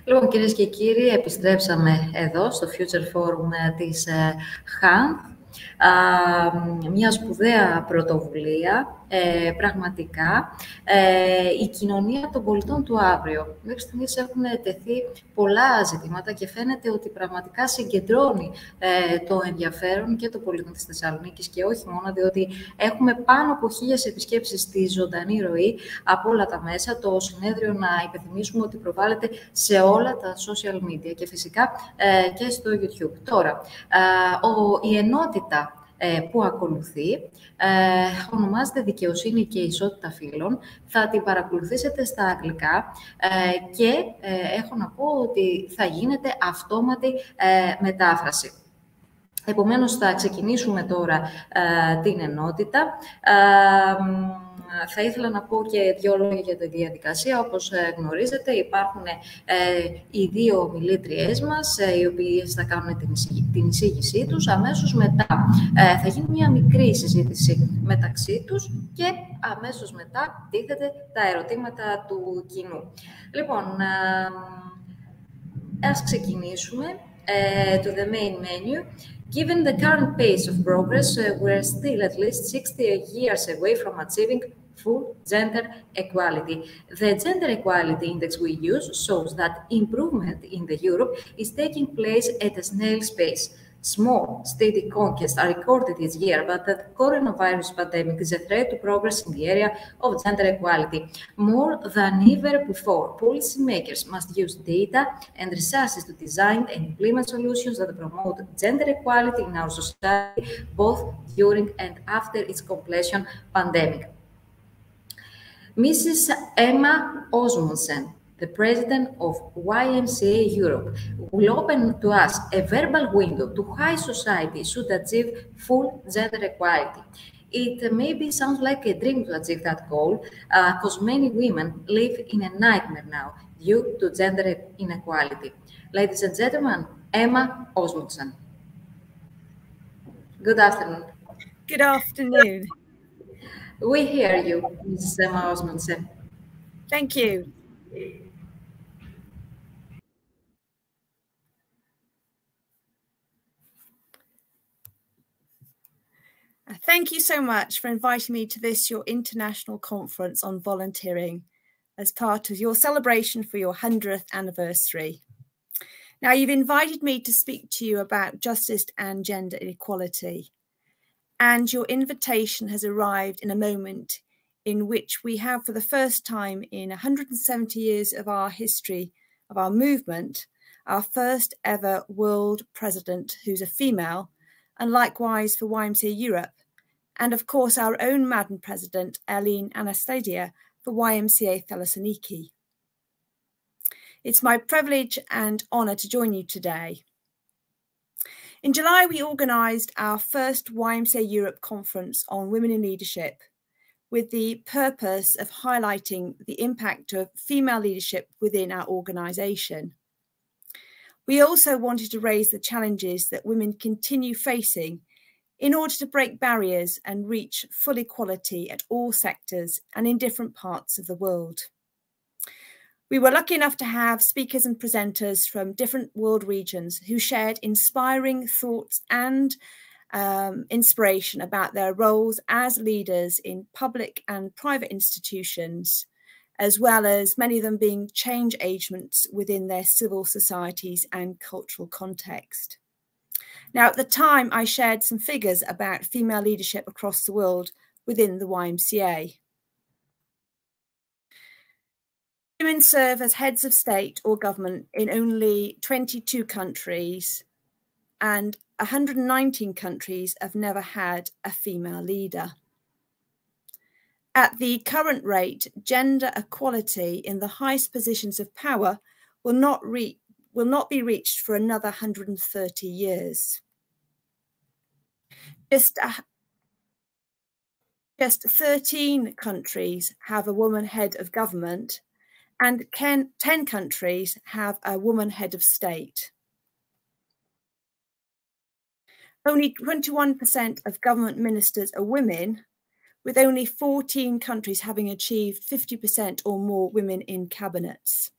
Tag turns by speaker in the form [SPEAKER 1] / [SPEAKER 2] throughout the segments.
[SPEAKER 1] Λοιπόν, κυρίες και κύριοι, επιστρέψαμε εδώ στο Future Forum της Χ.Α.Ν.Θ. Μια σπουδαία πρωτοβουλία, πραγματικά, η κοινωνία των πολιτών του αύριο. Μέχρι στιγμής έχουν τεθεί πολλά ζητήματα και φαίνεται ότι πραγματικά συγκεντρώνει το ενδιαφέρον και των πολιτών της Θεσσαλονίκης και όχι μόνο, διότι έχουμε πάνω από 1.000 επισκέψεις στη ζωντανή ροή από όλα τα μέσα. Το συνέδριο, να υπενθυμίσουμε ότι προβάλλεται σε όλα τα social media και φυσικά και στο YouTube. Τώρα, η ενότητα που ακολουθεί ονομάζεται Δικαιοσύνη και Ισότητα Φύλων. Θα την παρακολουθήσετε στα αγγλικά και έχω να πω ότι θα γίνεται αυτόματη μετάφραση. Επομένως, θα ξεκινήσουμε τώρα την ενότητα. Θα ήθελα να πω και δύο λόγια για τη διαδικασία. Όπως γνωρίζετε, υπάρχουν οι δύο ομιλήτριές μας, οι οποίες θα κάνουν την εισήγησή τους. Αμέσως μετά θα γίνει μια μικρή συζήτηση μεταξύ τους και αμέσως μετά τίθεται τα ερωτήματα του κοινού. Λοιπόν, ας ξεκινήσουμε to the main menu. Given the current pace of progress, we're still at least 60 years away from achieving full gender equality. The gender equality index we use shows that improvement in Europe is taking place at a snail's pace. Small, steady conquests are recorded each year, but the coronavirus pandemic is a threat to progress in the area of gender equality. More than ever before, policymakers must use data and resources to design and implement solutions that promote gender equality in our society, both during and after its completion pandemic. Mrs. Emma Osmundsen, the president of YMCA Europe, will open to us a verbal window to how society should achieve full gender equality. It maybe sounds like a dream to achieve that goal, because many women live in a nightmare now due to gender inequality. Ladies and gentlemen, Emma Osmundsen. Good afternoon.
[SPEAKER 2] Good afternoon.
[SPEAKER 1] We hear you, Mrs. Emma Osmundsen.
[SPEAKER 2] Thank you. Thank you so much for inviting me to this, your international conference on volunteering, as part of your celebration for your 100th anniversary. Now, you've invited me to speak to you about justice and gender equality. And your invitation has arrived in a moment in which we have, for the first time in 170 years of our history, of our movement, our first ever world president who's a female, and likewise for YMCA Europe, and of course our own Madam President, Eileen Anastasia, for YMCA Thessaloniki. It's my privilege and honour to join you today. In July, we organised our first YMCA Europe conference on women in leadership, with the purpose of highlighting the impact of female leadership within our organisation. We also wanted to raise the challenges that women continue facing in order to break barriers and reach full equality at all sectors and in different parts of the world. We were lucky enough to have speakers and presenters from different world regions who shared inspiring thoughts and inspiration about their roles as leaders in public and private institutions, as well as many of them being change agents within their civil societies and cultural context. Now, at the time, I shared some figures about female leadership across the world within the YMCA. Women serve as heads of state or government in only 22 countries, and 119 countries have never had a female leader. At the current rate, gender equality in the highest positions of power will not be reached for another 130 years. Just 13 countries have a woman head of government, and 10 countries have a woman head of state. Only 21% of government ministers are women, with only 14 countries having achieved 50% or more women in cabinets.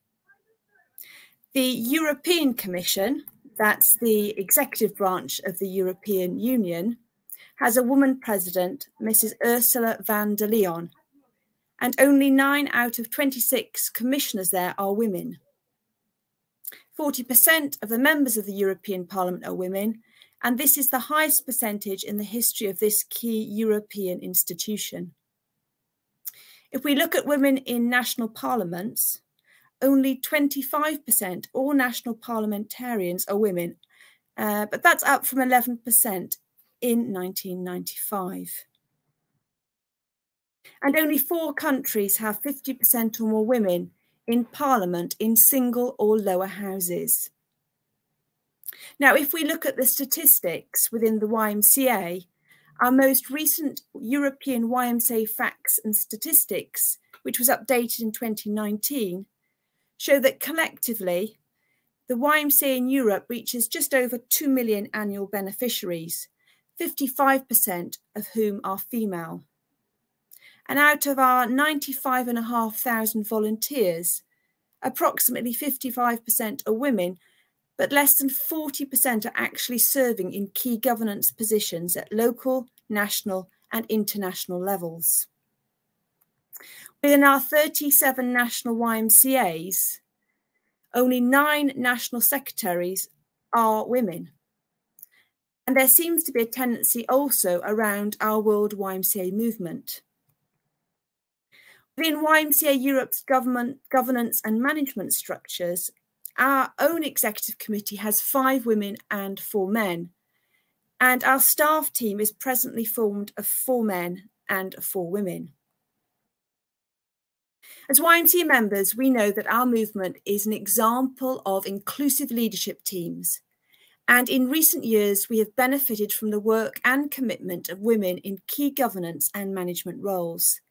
[SPEAKER 2] The European Commission, that's the executive branch of the European Union, has a woman president, Mrs. Ursula von der Leyen, and only 9 out of 26 commissioners there are women. 40% of the members of the European Parliament are women, and this is the highest percentage in the history of this key European institution. If we look at women in national parliaments, only 25% all national parliamentarians are women, but that's up from 11% in 1995. And only 4 countries have 50% or more women in parliament in single or lower houses. Now, if we look at the statistics within the YMCA, our most recent European YMCA facts and statistics, which was updated in 2019, show that collectively, the YMCA in Europe reaches just over 2 million annual beneficiaries, 55% of whom are female. And out of our 95,500 volunteers, approximately 55% are women, but less than 40% are actually serving in key governance positions at local, national and international levels. Within our 37 national YMCAs, only 9 national secretaries are women. And there seems to be a tendency also around our World YMCA movement. Within YMCA Europe's governance and management structures, our own executive committee has 5 women and 4 men, and our staff team is presently formed of 4 men and 4 women. As YMCA members, we know that our movement is an example of inclusive leadership teams, and in recent years we have benefited from the work and commitment of women in key governance and management roles.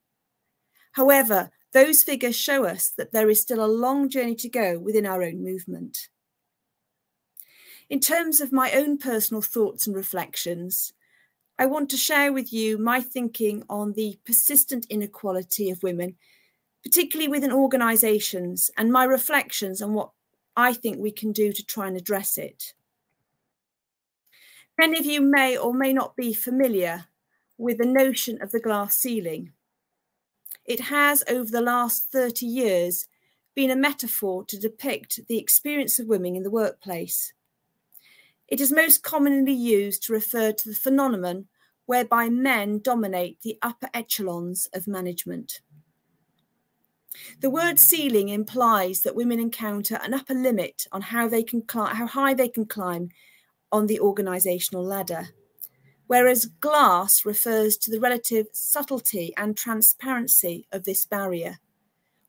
[SPEAKER 2] However, those figures show us that there is still a long journey to go within our own movement. In terms of my own personal thoughts and reflections, I want to share with you my thinking on the persistent inequality of women, particularly within organisations, and my reflections on what I think we can do to try and address it. Many of you may or may not be familiar with the notion of the glass ceiling. It has, over the last 30 years, been a metaphor to depict the experience of women in the workplace. It is most commonly used to refer to the phenomenon whereby men dominate the upper echelons of management. The word ceiling implies that women encounter an upper limit on how high they can climb on the organisational ladder, whereas glass refers to the relative subtlety and transparency of this barrier,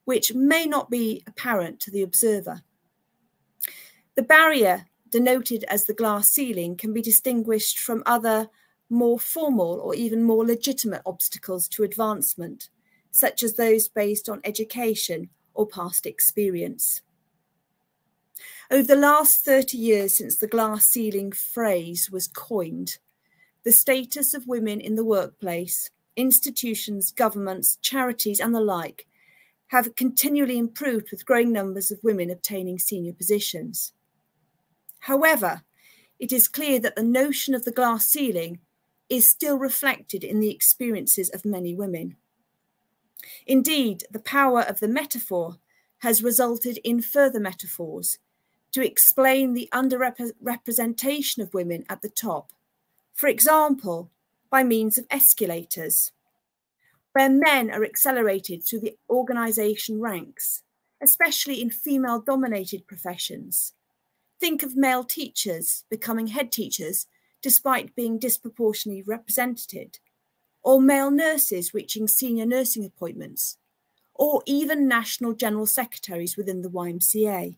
[SPEAKER 2] which may not be apparent to the observer. The barrier, denoted as the glass ceiling, can be distinguished from other more formal or even more legitimate obstacles to advancement, such as those based on education or past experience. Over the last 30 years since the glass ceiling phrase was coined, the status of women in the workplace, institutions, governments, charities and the like have continually improved with growing numbers of women obtaining senior positions. However, it is clear that the notion of the glass ceiling is still reflected in the experiences of many women. Indeed, the power of the metaphor has resulted in further metaphors to explain the underrepresentation of women at the top. For example, by means of escalators, where men are accelerated through the organisation ranks, especially in female-dominated professions. Think of male teachers becoming head teachers despite being disproportionately represented, or male nurses reaching senior nursing appointments, or even national general secretaries within the YMCA.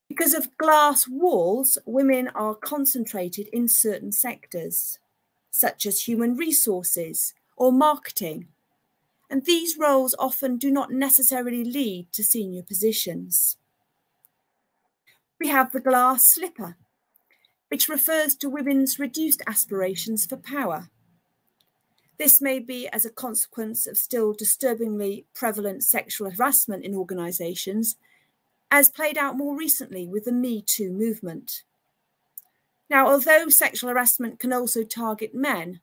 [SPEAKER 2] Because of glass walls, women are concentrated in certain sectors, such as human resources or marketing, and these roles often do not necessarily lead to senior positions. We have the glass slipper, which refers to women's reduced aspirations for power. This may be as a consequence of still disturbingly prevalent sexual harassment in organisations as played out more recently with the Me Too movement. Now, although sexual harassment can also target men,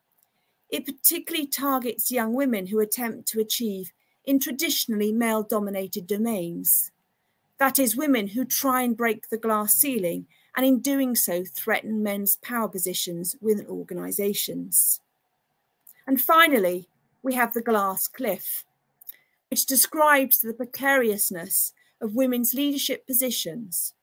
[SPEAKER 2] it particularly targets young women who attempt to achieve in traditionally male-dominated domains. That is, women who try and break the glass ceiling and in doing so threaten men's power positions within organisations. And finally, we have the glass cliff, which describes the precariousness of women's leadership positions.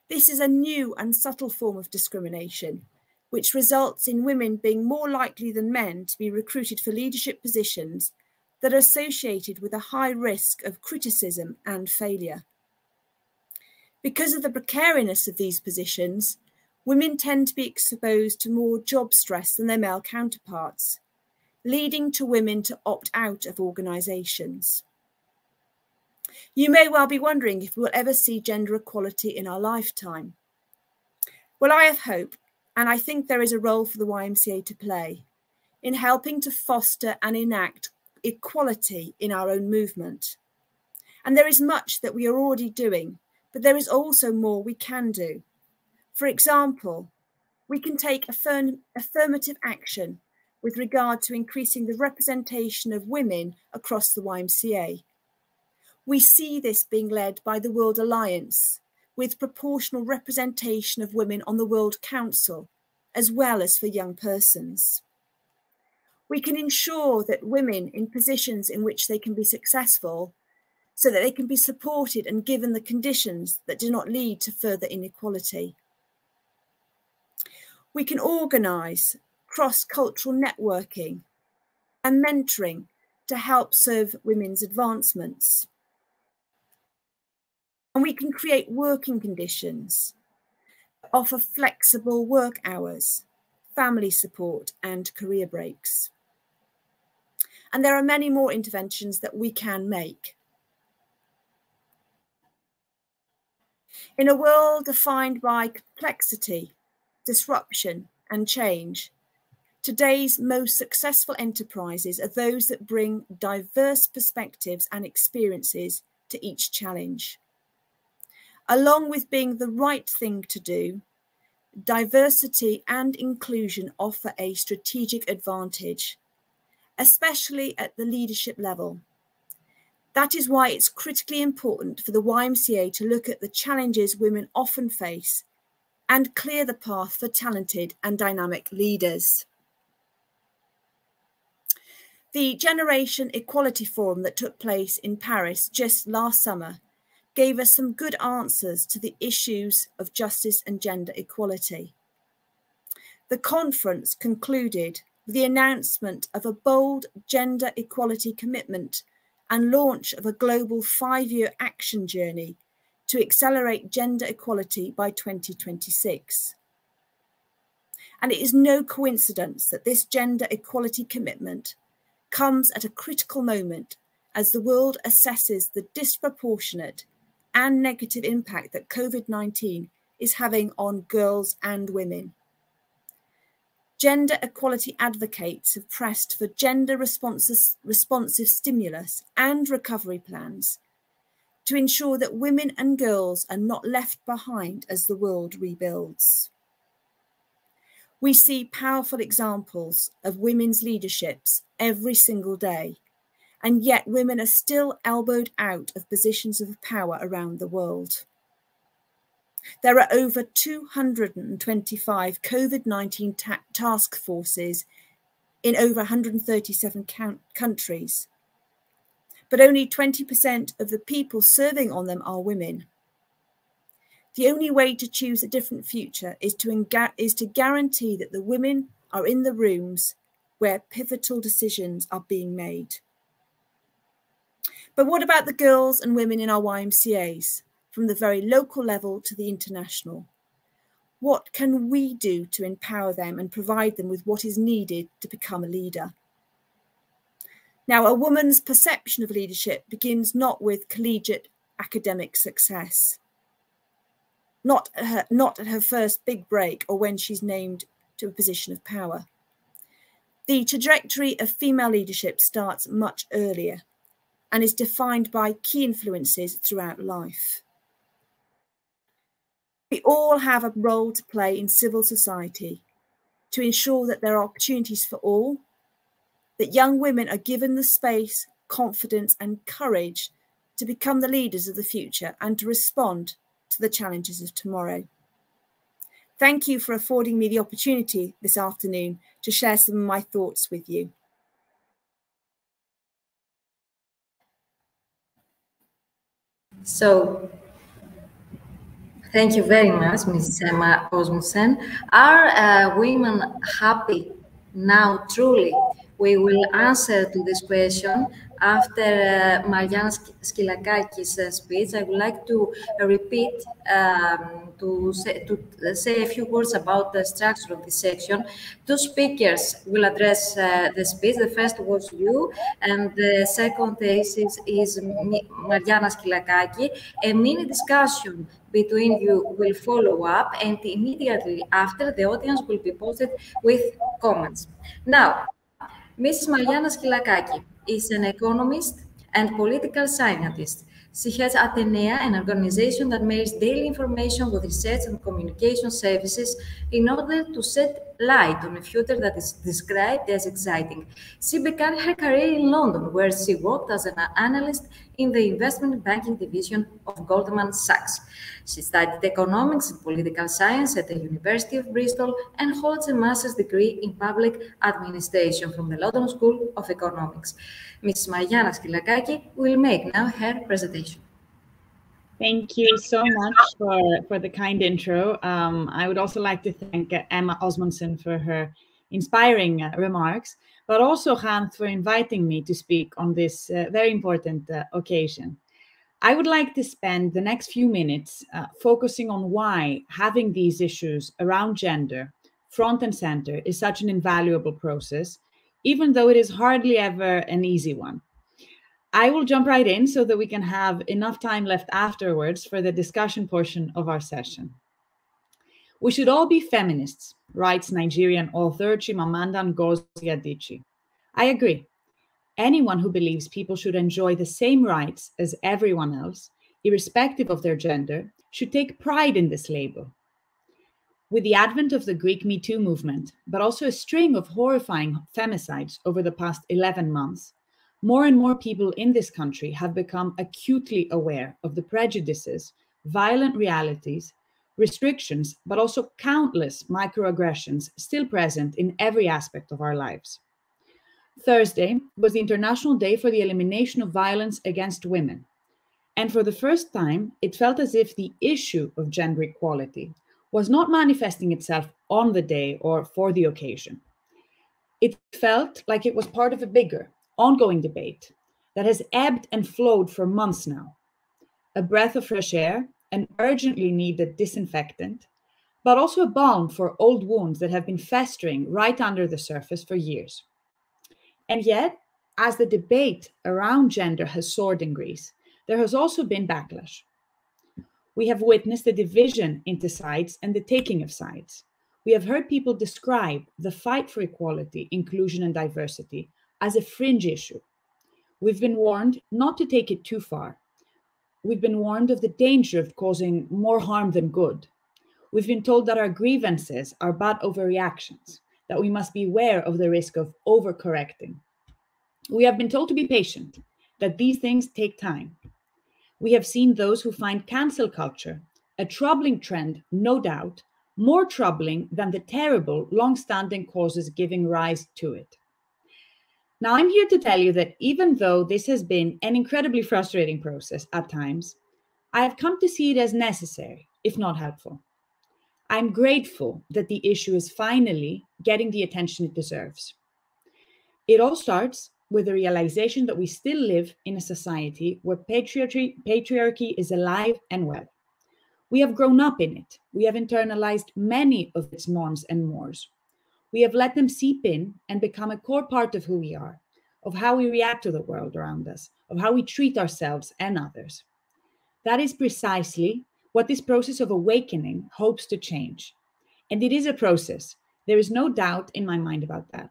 [SPEAKER 2] This is a new and subtle form of discrimination, which results in women being more likely than men to be recruited for leadership positions that are associated with a high risk of criticism and failure. Because of the precariousness of these positions, women tend to be exposed to more job stress than their male counterparts, leading to women to opt out of organisations. You may well be wondering if we will ever see gender equality in our lifetime. Well, I have hope, and I think there is a role for the YMCA to play in helping to foster and enact equality in our own movement. And there is much that we are already doing, but there is also more we can do. For example, we can take affirmative action with regard to increasing the representation of women across the YMCA. We see this being led by the World Alliance, with proportional representation of women on the World Council, as well as for young persons. We can ensure that women in positions in which they can be successful, so that they can be supported and given the conditions that do not lead to further inequality. We can organise cross-cultural networking and mentoring to help serve women's advancements. And we can create working conditions, offer flexible work hours, family support and career breaks. And there are many more interventions that we can make. In a world defined by complexity, disruption and change, today's most successful enterprises are those that bring diverse perspectives and experiences to each challenge. Along with being the right thing to do, diversity and inclusion offer a strategic advantage, especially at the leadership level. That is why it's critically important for the YMCA to look at the challenges women often face and clear the path for talented and dynamic leaders. The Generation Equality Forum that took place in Paris just last summer gave us some good answers to the issues of justice and gender equality. The conference concluded with the announcement of a bold gender equality commitment and launch of a global 5-year action journey to accelerate gender equality by 2026. And it is no coincidence that this gender equality commitment comes at a critical moment as the world assesses the disproportionate and negative impact that COVID-19 is having on girls and women. Gender equality advocates have pressed for gender responsive stimulus and recovery plans to ensure that women and girls are not left behind as the world rebuilds. We see powerful examples of women's leaderships every single day, and yet women are still elbowed out of positions of power around the world. There are over 225 COVID-19 task forces in over 137 countries, but only 20% of the people serving on them are women. The only way to choose a different future is to guarantee that the women are in the rooms where pivotal decisions are being made. But what about the girls and women in our YMCAs, from the very local level to the international? What can we do to empower them and provide them with what is needed to become a leader? Now, a woman's perception of leadership begins not with collegiate academic success, not at her first big break or when she's named to a position of power. The trajectory of female leadership starts much earlier and is defined by key influences throughout life. We all have a role to play in civil society to ensure that there are opportunities for all, that young women are given the space, confidence and courage to become the leaders of the future and to respond to the challenges of tomorrow. Thank you for affording me the opportunity this afternoon to share some of my thoughts with you.
[SPEAKER 1] So, thank you very much, Mrs. Emma Osmundsen. Are women happy now, truly? We will answer to this question after Mariana Skylakaki's speech. I would like to repeat, to say a few words about the structure of this section. Two speakers will address the speech. The first was you, and the second is Mariana Skylakaki. A mini discussion between you will follow up, and immediately after, the audience will be posted with comments. Now, Mrs. Mariana Skylakaki is an economist and political scientist. She heads Atenea, an organization that marries daily information with research and communication services in order to shed light on a future that is described as exciting. She began her career in London, where she worked as an analyst in the investment banking division of Goldman Sachs. She studied economics and political science at the University of Bristol and holds a master's degree in public administration from the London School of Economics. Ms. Mariana Skylakaki will make now her presentation.
[SPEAKER 3] Thank you so much for the kind intro. I would also like to thank Emma Osmundsen for her inspiring remarks, but also H.A.Ν.Θ for inviting me to speak on this very important occasion. I would like to spend the next few minutes focusing on why having these issues around gender front and center is such an invaluable process, even though it is hardly ever an easy one. I will jump right in so that we can have enough time left afterwards for the discussion portion of our session. We should all be feminists, writes Nigerian author Chimamanda Ngozi Adichie. I agree. Anyone who believes people should enjoy the same rights as everyone else, irrespective of their gender, should take pride in this label. With the advent of the Greek Me Too movement, but also a string of horrifying femicides over the past 11 months, more and more people in this country have become acutely aware of the prejudices, violent realities, restrictions, but also countless microaggressions still present in every aspect of our lives. Thursday was the International Day for the Elimination of Violence Against Women. And for the first time, it felt as if the issue of gender equality was not manifesting itself on the day or for the occasion. It felt like it was part of a bigger, ongoing debate that has ebbed and flowed for months now. A breath of fresh air, an urgently needed disinfectant, but also a balm for old wounds that have been festering right under the surface for years. And yet, as the debate around gender has soared in Greece, there has also been backlash. We have witnessed the division into sides and the taking of sides. We have heard people describe the fight for equality, inclusion, and diversity as a fringe issue. We've been warned not to take it too far. We've been warned of the danger of causing more harm than good. We've been told that our grievances are bad overreactions, that we must beware of the risk of overcorrecting. We have been told to be patient, that these things take time. We have seen those who find cancel culture a troubling trend, no doubt, more troubling than the terrible, long-standing causes giving rise to it. Now, I'm here to tell you that even though this has been an incredibly frustrating process at times, I have come to see it as necessary, if not helpful. I'm grateful that the issue is finally getting the attention it deserves. It all starts with the realization that we still live in a society where patriarchy is alive and well. We have grown up in it. We have internalized many of its norms and mores. We have let them seep in and become a core part of who we are, of how we react to the world around us, of how we treat ourselves and others. That is precisely what this process of awakening hopes to change. And it is a process. There is no doubt in my mind about that.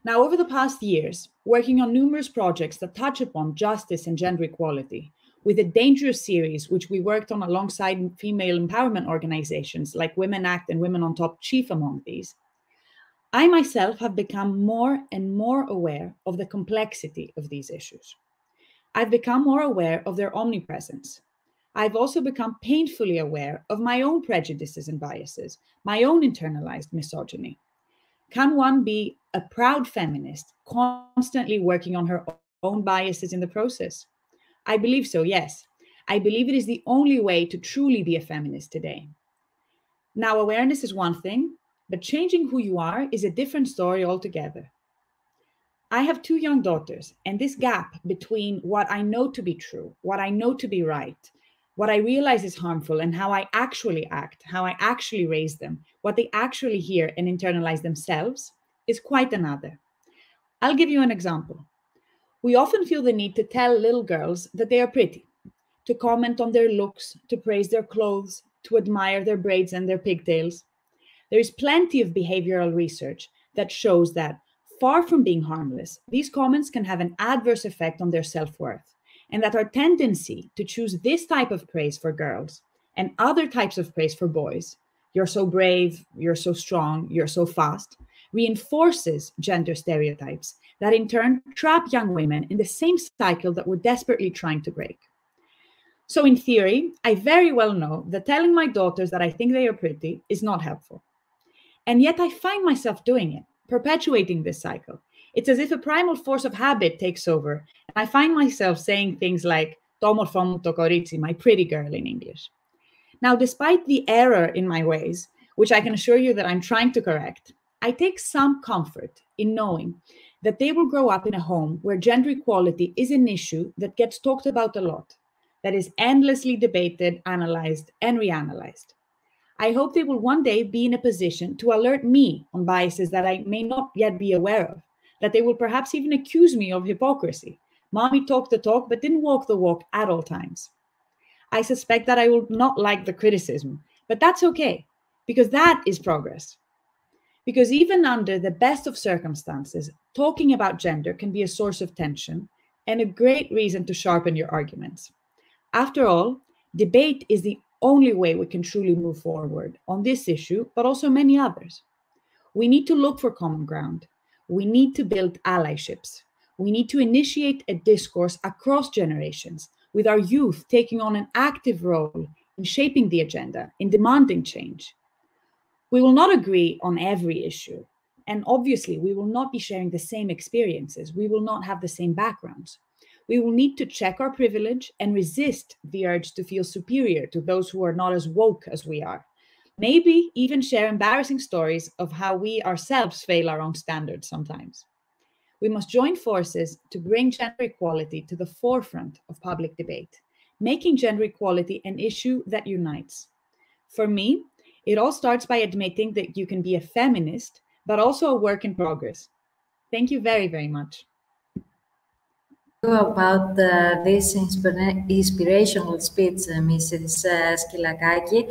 [SPEAKER 3] Now, over the past years, working on numerous projects that touch upon justice and gender equality, with a dangerous series, which we worked on alongside female empowerment organizations like Women Act and Women on Top, chief among these, I myself have become more and more aware of the complexity of these issues. I've become more aware of their omnipresence. I've also become painfully aware of my own prejudices and biases, my own internalized misogyny. Can one be a proud feminist constantly working on her own biases in the process? I believe so, yes. I believe it is the only way to truly be a feminist today. Now, awareness is one thing, but changing who you are is a different story altogether. I have 2 young daughters, and this gap between what I know to be true, what I know to be right, what I realize is harmful, and how I actually act, how I actually raise them, what they actually hear and internalize themselves, is quite another. I'll give you an example. We often feel the need to tell little girls that they are pretty, to comment on their looks, to praise their clothes, to admire their braids and their pigtails. There is plenty of behavioral research that shows that, far from being harmless, these comments can have an adverse effect on their self-worth, and that our tendency to choose this type of praise for girls and other types of praise for boys, you're so brave, you're so strong, you're so fast, reinforces gender stereotypes that in turn trap young women in the same cycle that we're desperately trying to break. So in theory, I very well know that telling my daughters that I think they are pretty is not helpful. And yet I find myself doing it, perpetuating this cycle. It's as if a primal force of habit takes over, and I find myself saying things like, "To morfo mu to korici," my pretty girl in English. Now, despite the error in my ways, which I can assure you that I'm trying to correct, I take some comfort in knowing that they will grow up in a home where gender equality is an issue that gets talked about a lot, that is endlessly debated, analyzed, and reanalyzed. I hope they will one day be in a position to alert me on biases that I may not yet be aware of, that they will perhaps even accuse me of hypocrisy. Mommy talked the talk, but didn't walk the walk at all times. I suspect that I will not like the criticism, but that's okay, because that is progress. Because even under the best of circumstances, talking about gender can be a source of tension and a great reason to sharpen your arguments. After all, debate is the only way we can truly move forward on this issue, but also many others. We need to look for common ground. We need to build allyships. We need to initiate a discourse across generations, with our youth taking on an active role in shaping the agenda, in demanding change. We will not agree on every issue, and obviously we will not be sharing the same experiences. We will not have the same backgrounds. We will need to check our privilege and resist the urge to feel superior to those who are not as woke as we are. Maybe even share embarrassing stories of how we ourselves fail our own standards sometimes. We must join forces to bring gender equality to the forefront of public debate, making gender equality an issue that unites. For me, it all starts by admitting that you can be a feminist, but also a work in progress. Thank you very, very much.
[SPEAKER 1] About this inspirational speech, Mrs. Skilakaki.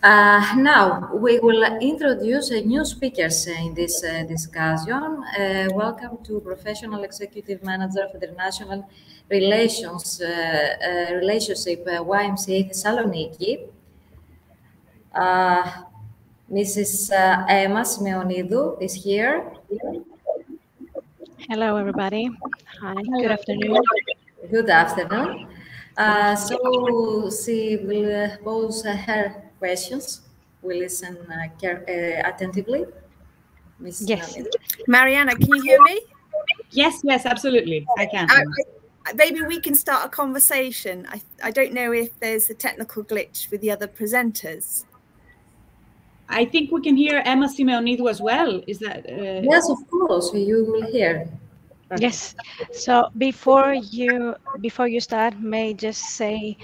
[SPEAKER 1] Now, we will introduce new speakers in this discussion. Welcome to Professional Executive Manager of International Relations, Relationship, YMCA Thessaloniki. Mrs. Emma Simeonidou is here.
[SPEAKER 4] Hello, everybody. Hi, good afternoon.
[SPEAKER 1] Good afternoon. So she will pose her questions. We listen attentively. Ms.
[SPEAKER 4] Yes.
[SPEAKER 2] Mariana, can you hear me?
[SPEAKER 3] Yes, absolutely. I can.
[SPEAKER 2] Maybe we can start a conversation. I don't know if there's a technical glitch with the other presenters.
[SPEAKER 3] I think we can hear Emma Simeonidou as well. Is that?
[SPEAKER 1] Yes, of course. You will hear.
[SPEAKER 3] Perfect.
[SPEAKER 4] Yes. So before you start, may I just say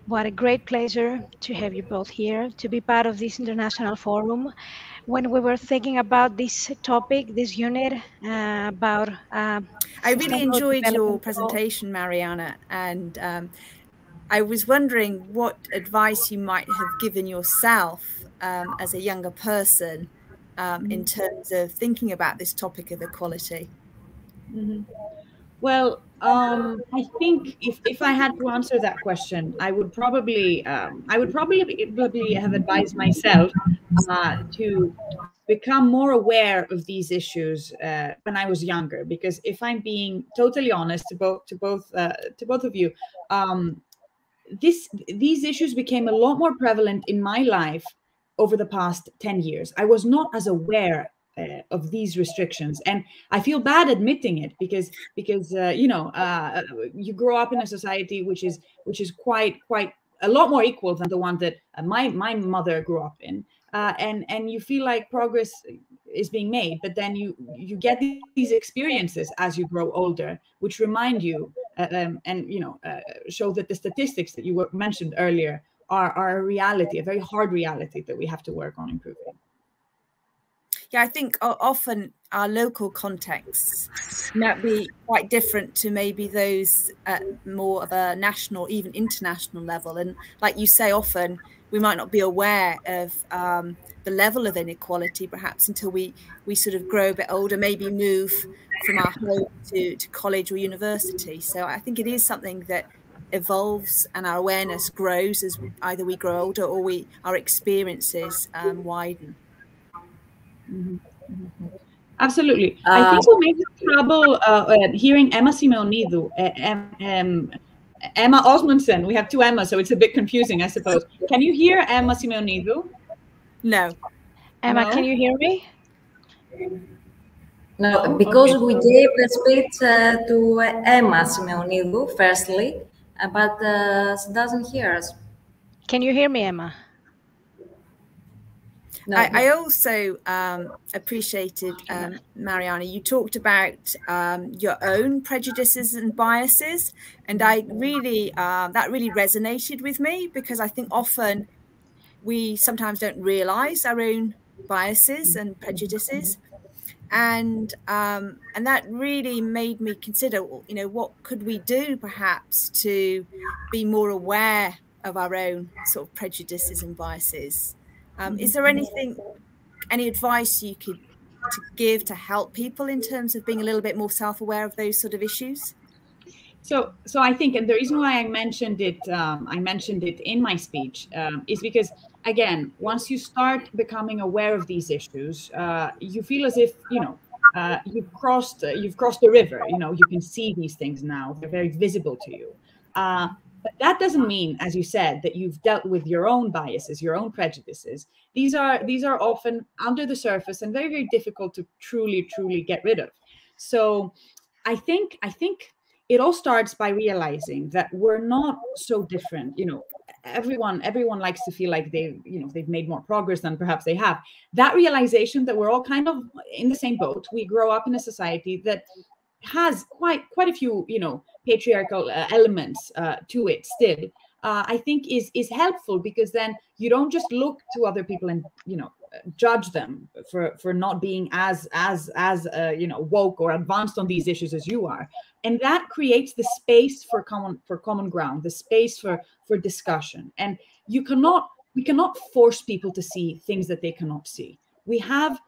[SPEAKER 4] what a great pleasure to have you both here, to be part of this international forum. When we were thinking about this topic, this unit about
[SPEAKER 2] I really enjoyed your presentation, Mariana, and I was wondering what advice you might have given yourself as a younger person in terms of thinking about this topic of equality.
[SPEAKER 3] Mm-hmm. Well, I think if I had to answer that question, I would probably have advised myself to become more aware of these issues when I was younger. Because if I'm being totally honest to both of you, these issues became a lot more prevalent in my life over the past 10 years. I was not as aware of these restrictions, and I feel bad admitting it because you know, you grow up in a society which is quite a lot more equal than the one that my mother grew up in, and you feel like progress is being made, but then you get these experiences as you grow older, which remind you and you know, show that the statistics that you mentioned earlier are a reality, a very hard reality that we have to work on improving.
[SPEAKER 2] Yeah, I think often our local contexts might be quite different to maybe those at more of a national, even international level. And like you say, often we might not be aware of the level of inequality, perhaps until we sort of grow a bit older, maybe move from our home to college or university. So I think it is something that evolves, and our awareness grows as either we grow older or our experiences widen.
[SPEAKER 3] Mm-hmm. Mm-hmm. Absolutely. I think we may have trouble hearing Emma Simeonidou, Emma Osmundson. We have two Emmas, so it's a bit confusing, I suppose. Can you hear Emma Simeonidou?
[SPEAKER 2] No.
[SPEAKER 4] Emma,
[SPEAKER 3] No?
[SPEAKER 4] can you hear me?
[SPEAKER 1] No, because we gave the speech to Emma Simeonidou firstly, but she doesn't hear us.
[SPEAKER 4] Can you hear me, Emma?
[SPEAKER 1] No.
[SPEAKER 2] I also appreciated, Mariana, you talked about your own prejudices and biases, and I really that really resonated with me, because I think often we sometimes don't realize our own biases and prejudices, and that really made me consider, you know, what could we do perhaps to be more aware of our own sort of prejudices and biases. Is there any advice you could give to help people in terms of being a little bit more self-aware of those sort of issues?
[SPEAKER 3] So I think, and the reason why I mentioned it in my speech, is because, again, once you start becoming aware of these issues, you feel as if, you know, you've crossed the river. You know, you can see these things now; they're very visible to you. But that doesn't mean, as you said, that you've dealt with your own biases, your own prejudices. These are often under the surface and very, very difficult to truly get rid of. So I think it all starts by realizing that we're not so different. You know, everyone likes to feel like they've made more progress than perhaps they have. That realization that we're all kind of in the same boat. We grow up in a society that has quite a few, you know, patriarchal elements to it still, I think is helpful, because then you don't just look to other people and, you know, judge them for not being as you know, woke or advanced on these issues as you are, and that creates the space for common ground, the space for discussion. And we cannot force people to see things that they cannot see. We have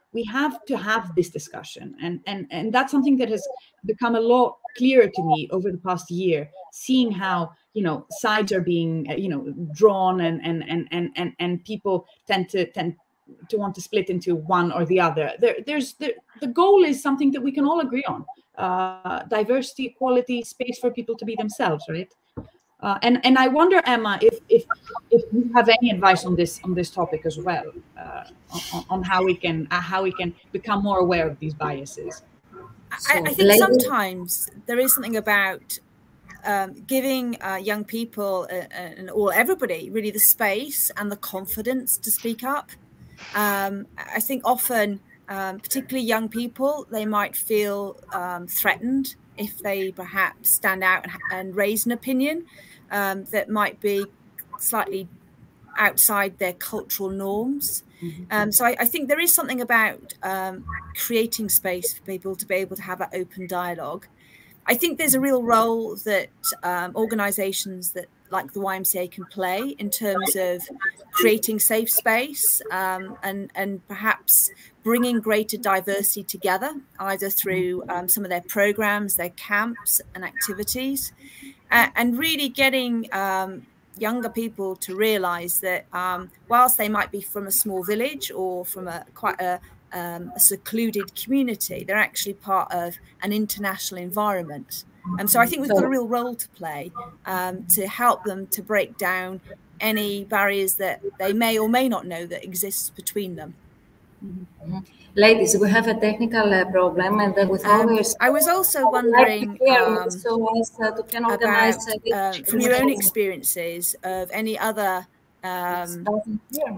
[SPEAKER 3] to have this discussion, and that's something that has become a lot clearer to me over the past year, seeing how, you know, sides are being, you know, drawn, and people tend to want to split into one or the other. The goal is something that we can all agree on: diversity, equality, space for people to be themselves, right? And I wonder, Emma, if you have any advice on this topic as well, on how we can become more aware of these biases.
[SPEAKER 2] I think sometimes there is something about giving young people and everybody really the space and the confidence to speak up. I think often, particularly young people, they might feel threatened if they perhaps stand out and raise an opinion that might be slightly outside their cultural norms. So I think there is something about creating space for people to be able to have that open dialogue. I think there's a real role that organisations that like the YMCA can play in terms of creating safe space and perhaps bringing greater diversity together, either through some of their programs, their camps and activities, and really getting younger people to realize that whilst they might be from a small village or from quite a secluded community, they're actually part of an international environment. And so I think we've got a real role to play to help them to break down any barriers that they may or may not know that exists between them.
[SPEAKER 1] Mm-hmm. Ladies, we have a technical problem, and with always.
[SPEAKER 2] I was also wondering
[SPEAKER 1] about
[SPEAKER 2] from your own experiences of any other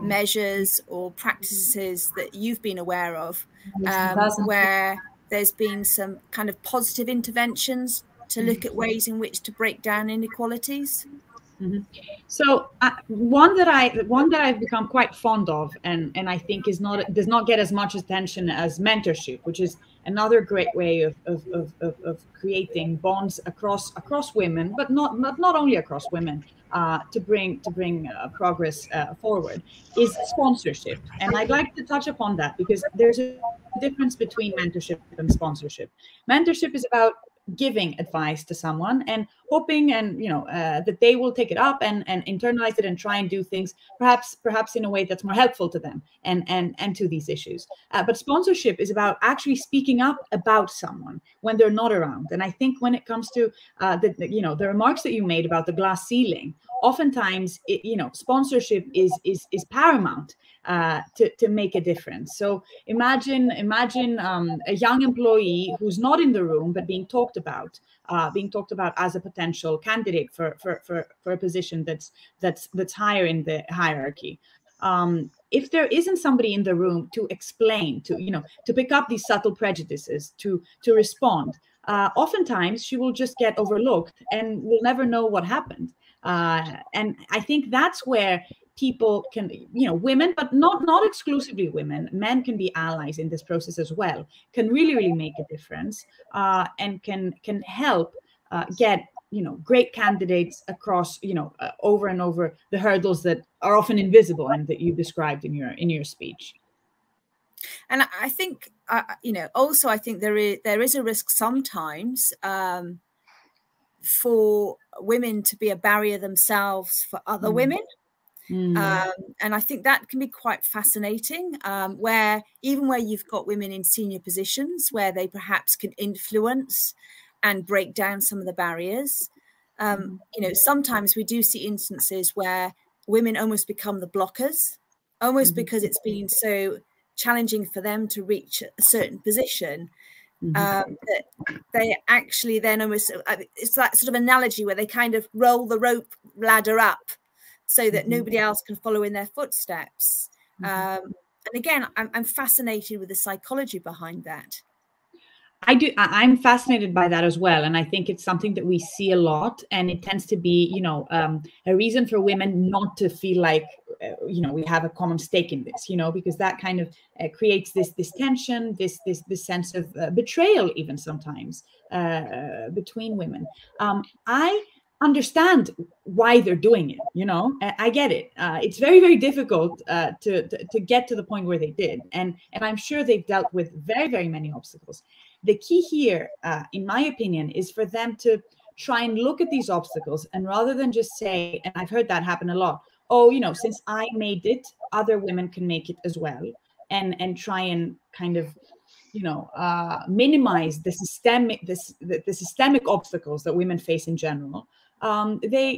[SPEAKER 2] measures or practices that you've been aware of, where there's been some kind of positive interventions to look at ways in which to break down inequalities.
[SPEAKER 3] Mm-hmm. So one that I've become quite fond of, and I think does not get as much attention as mentorship, which is another great way of creating bonds across women, but not only across women, to bring progress forward, is sponsorship. And I'd like to touch upon that because there's a difference between mentorship and sponsorship. Mentorship is about giving advice to someone and hoping that they will take it up and internalize it and try and do things perhaps in a way that's more helpful to them and to these issues. But sponsorship is about actually speaking up about someone when they're not around. And I think when it comes to the remarks that you made about the glass ceiling, oftentimes sponsorship is paramount to make a difference. So imagine a young employee who's not in the room but being talked about as a potential candidate for a position that's higher in the hierarchy. If there isn't somebody in the room to explain, to pick up these subtle prejudices, to respond, oftentimes she will just get overlooked and we'll never know what happened. And I think that's where people can, women, but not exclusively women, men can be allies in this process as well, can really make a difference, and can help get great candidates across over and over the hurdles that are often invisible and that you described in your speech.
[SPEAKER 2] And I think also I think there is a risk sometimes for women to be a barrier themselves for other women. And I think that can be quite fascinating, where you've got women in senior positions where they perhaps can influence and break down some of the barriers. Sometimes we do see instances where women almost become the blockers, almost because it's been so challenging for them to reach a certain position. That they actually then almost, it's that sort of analogy where they kind of roll the rope ladder up so that nobody else can follow in their footsteps. And again, I'm fascinated with the psychology behind that.
[SPEAKER 3] I'm fascinated by that as well. And I think it's something that we see a lot. And it tends to be, a reason for women not to feel like, we have a common stake in this, because that kind of creates this tension, this sense of betrayal, even sometimes between women. I understand why they're doing it. I get it. It's very, very difficult to get to the point where they did. And I'm sure they've dealt with very, very many obstacles. The key here, in my opinion, is for them to try and look at these obstacles and rather than just say, and I've heard that happen a lot, oh, since I made it, other women can make it as well. And try and kind of, minimize the systemic obstacles that women face in general. They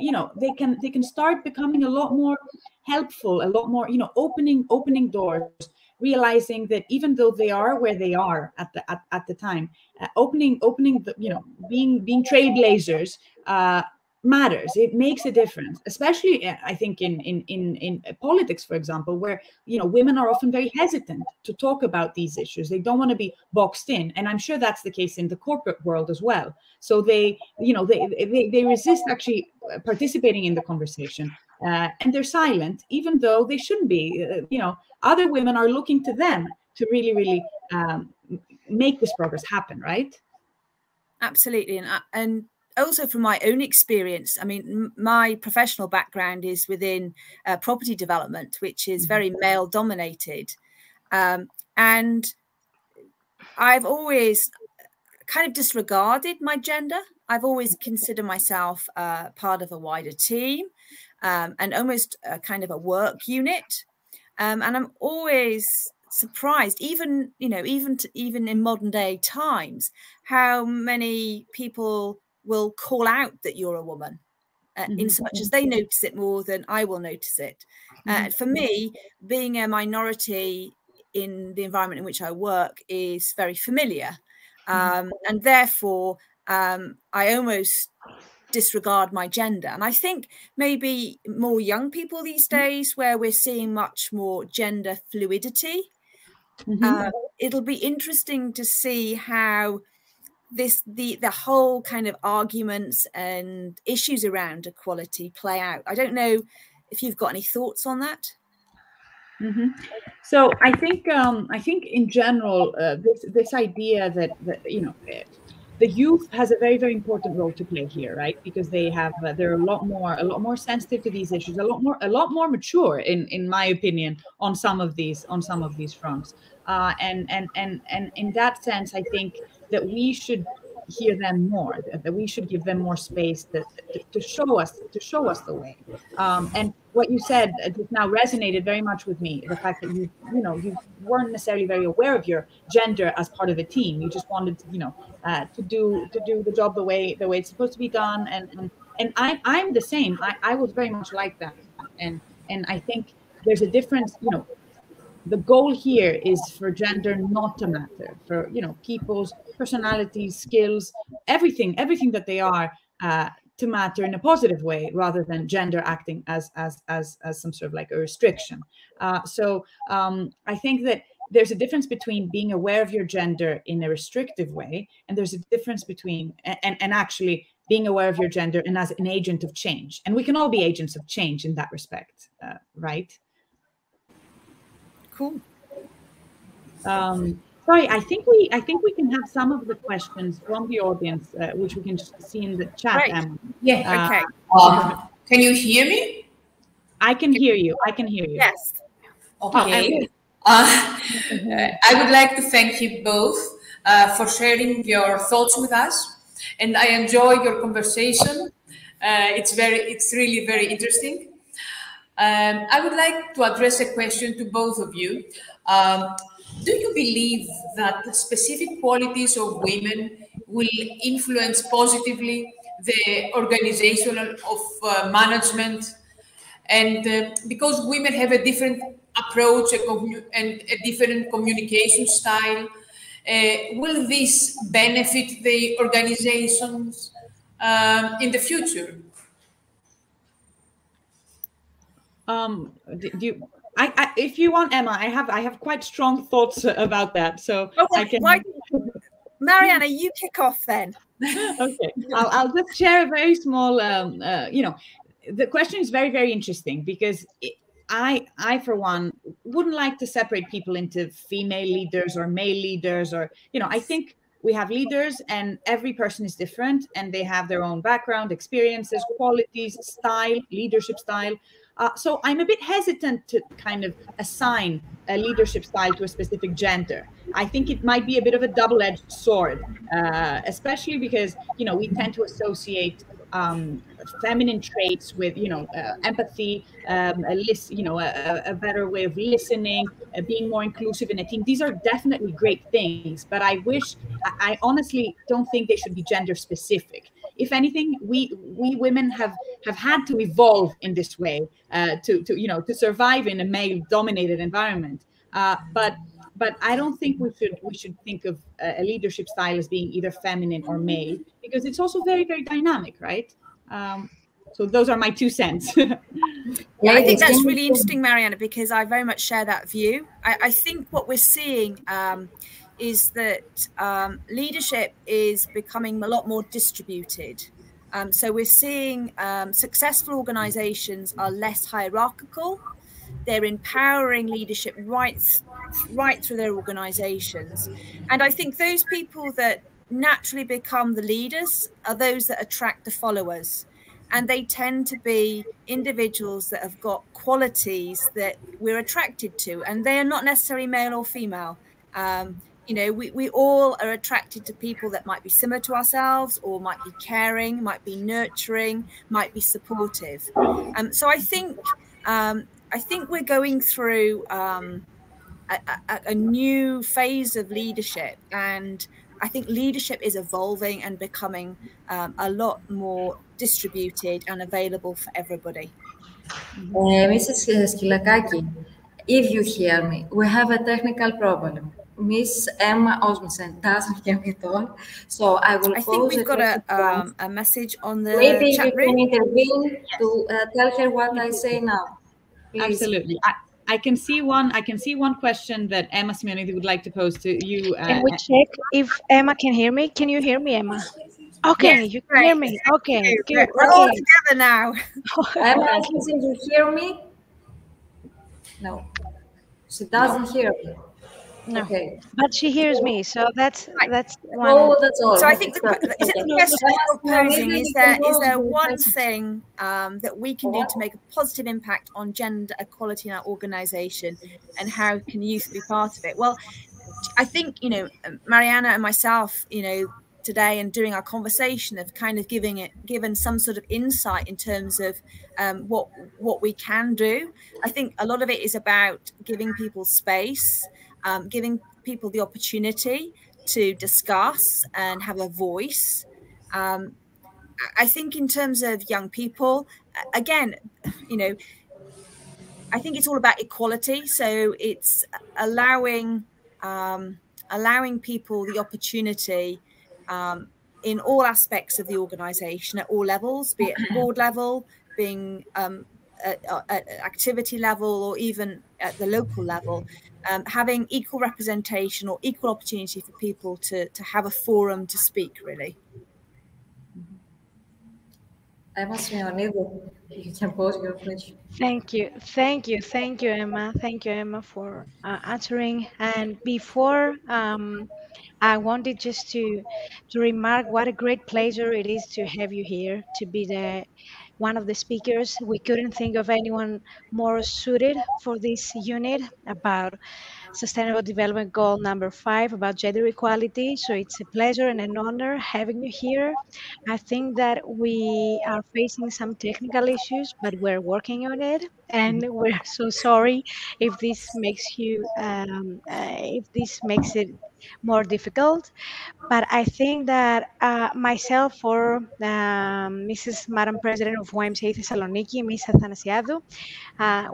[SPEAKER 3] can start becoming a lot more helpful, a lot more, opening doors, realizing that even though they are where they are at the time, opening the, being trailblazers matters. It makes a difference, especially I think in politics, for example, where women are often very hesitant to talk about these issues. They don't want to be boxed in, and I'm sure that's the case in the corporate world as well. So they resist actually participating in the conversation, and they're silent, even though they shouldn't be. Other women are looking to them to really make this progress happen, right?
[SPEAKER 2] Absolutely, and also from my own experience, I mean, my professional background is within property development, which is very male dominated. And I've always kind of disregarded my gender. I've always considered myself part of a wider team and almost kind of a work unit. And I'm always surprised, even, you know, even in modern day times, how many people will call out that you're a woman, in so much as they notice it more than I will notice it. For me, being a minority in the environment in which I work is very familiar. And therefore, I almost disregard my gender. And I think maybe more young people these days, where we're seeing much more gender fluidity, it'll be interesting to see how the whole kind of arguments and issues around equality play out. I don't know if you've got any thoughts on that.
[SPEAKER 3] So I think in general, this idea that you know, the youth has a very important role to play here, right? Because they have they're a lot more sensitive to these issues, a lot more mature, in my opinion, on some of these fronts. And in that sense, I think that we should hear them more, that we should give them more space to show us the way. And what you said just now resonated very much with me. The fact that you weren't necessarily very aware of your gender as part of a team. You just wanted to do the job the way it's supposed to be done. And I'm the same. I was very much like that. And I think there's a difference. The goal here is for gender not to matter, for people's personalities, skills, everything that they are to matter in a positive way, rather than gender acting as some sort of like a restriction. So I think that there's a difference between being aware of your gender in a restrictive way, and there's a difference between and actually being aware of your gender and as an agent of change. And we can all be agents of change in that respect, right?
[SPEAKER 2] Cool.
[SPEAKER 3] Sorry, I think we can have some of the questions from the audience, which we can just see in the chat.
[SPEAKER 2] Right.
[SPEAKER 5] Yeah.
[SPEAKER 2] Okay.
[SPEAKER 5] Can you hear me?
[SPEAKER 3] I can hear you.
[SPEAKER 2] Yes.
[SPEAKER 5] Okay. I would like to thank you both for sharing your thoughts with us, and I enjoy your conversation. It's really very interesting. I would like to address a question to both of you. Do you believe that specific qualities of women will influence positively the organization of management? And because women have a different approach and a different communication style, will this benefit the organizations in the future?
[SPEAKER 3] If you want, Emma, I have quite strong thoughts about that. So I can.
[SPEAKER 2] Mariana, you kick off then.
[SPEAKER 3] Okay, I'll just share a very small. The question is very interesting, because I for one wouldn't like to separate people into female leaders or male leaders, or I think we have leaders, and every person is different, and they have their own background, experiences, qualities, style, leadership style. So I'm a bit hesitant to kind of assign a leadership style to a specific gender. I think it might be a bit of a double-edged sword, especially because, we tend to associate feminine traits with, empathy, a better way of listening, being more inclusive in a team. These are definitely great things, but I honestly don't think they should be gender specific. If anything, we women have had to evolve in this way to survive in a male-dominated environment. But I don't think we should think of a leadership style as being either feminine or male, because it's also very dynamic, right? So those are my 2 cents.
[SPEAKER 2] Yeah, I think that's really interesting, Mariana, because I very much share that view. I think what we're seeing is that leadership is becoming a lot more distributed. So we're seeing successful organizations are less hierarchical. They're empowering leadership right through their organizations. And I think those people that naturally become the leaders are those that attract the followers. And they tend to be individuals that have got qualities that we're attracted to, and they are not necessarily male or female. You know, we all are attracted to people that might be similar to ourselves, or might be caring, might be nurturing, might be supportive. So I think we're going through a new phase of leadership, and I think leadership is evolving and becoming a lot more distributed and available for everybody.
[SPEAKER 1] Mrs. Skilakaki, if you hear me, we have a technical problem. Miss Emma Osmondson doesn't hear me at all, so I will
[SPEAKER 2] I think we've got a message on the
[SPEAKER 1] maybe
[SPEAKER 2] chat
[SPEAKER 1] you
[SPEAKER 2] room.
[SPEAKER 1] can intervene to tell her what I say now. Please.
[SPEAKER 3] Absolutely. I can see one question that Emma Simeonidou would like to pose to you.
[SPEAKER 4] Can we check if Emma can hear me? Can you hear me, Emma? Okay, yes, you can hear me. Okay, good.
[SPEAKER 2] We're all together now.
[SPEAKER 1] Emma, can you hear me? No, she doesn't hear me.
[SPEAKER 4] No,
[SPEAKER 1] okay.
[SPEAKER 4] But she hears me, so that's one.
[SPEAKER 1] Oh, that's all.
[SPEAKER 2] So I think the question you're posing is there one thing that we can do to make a positive impact on gender equality in our organisation, and how can youth be part of it? Well, I think, you know, Mariana and myself, you know, today and during our conversation have kind of given some sort of insight in terms of what we can do. I think a lot of it is about giving people space, giving people the opportunity to discuss and have a voice. I think in terms of young people, again, you know, I think it's all about equality. So it's allowing people the opportunity in all aspects of the organisation at all levels, be it board level, being at activity level, or even at the local level, having equal representation or equal opportunity for people to have a forum to speak, really.
[SPEAKER 1] Emma Simeonidou, you can pose your question.
[SPEAKER 4] Thank you, Emma. Thank you, Emma, for answering. And before, I wanted just to remark what a great pleasure it is to have you here, to be one of the speakers. We couldn't think of anyone more suited for this unit about Sustainable Development Goal number 5 about gender equality. So it's a pleasure and an honor having you here. I think that we are facing some technical issues, but we're working on it, and we're so sorry if this makes it more difficult. But I think that myself or Mrs. Madam President of YMCA Thessaloniki, Ms. Athanasiadou,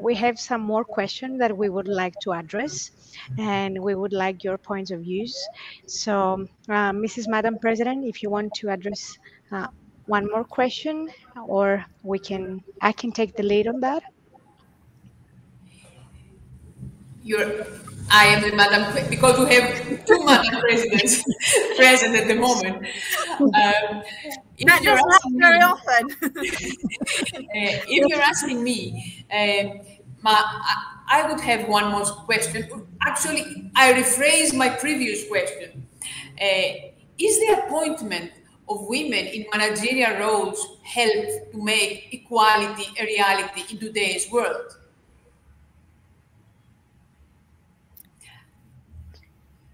[SPEAKER 4] we have some more questions that we would like to address, and we would like your points of views. So, Mrs. Madam President, if you want to address one more question, or I can take the lead on that.
[SPEAKER 5] I am the Madam, because we have two Madam Presidents present at the moment.
[SPEAKER 2] That doesn't happen very often.
[SPEAKER 5] If you're asking me, I would have one more question. Actually, I rephrase my previous question. Is the appointment of women in managerial roles help to make equality a reality in today's world?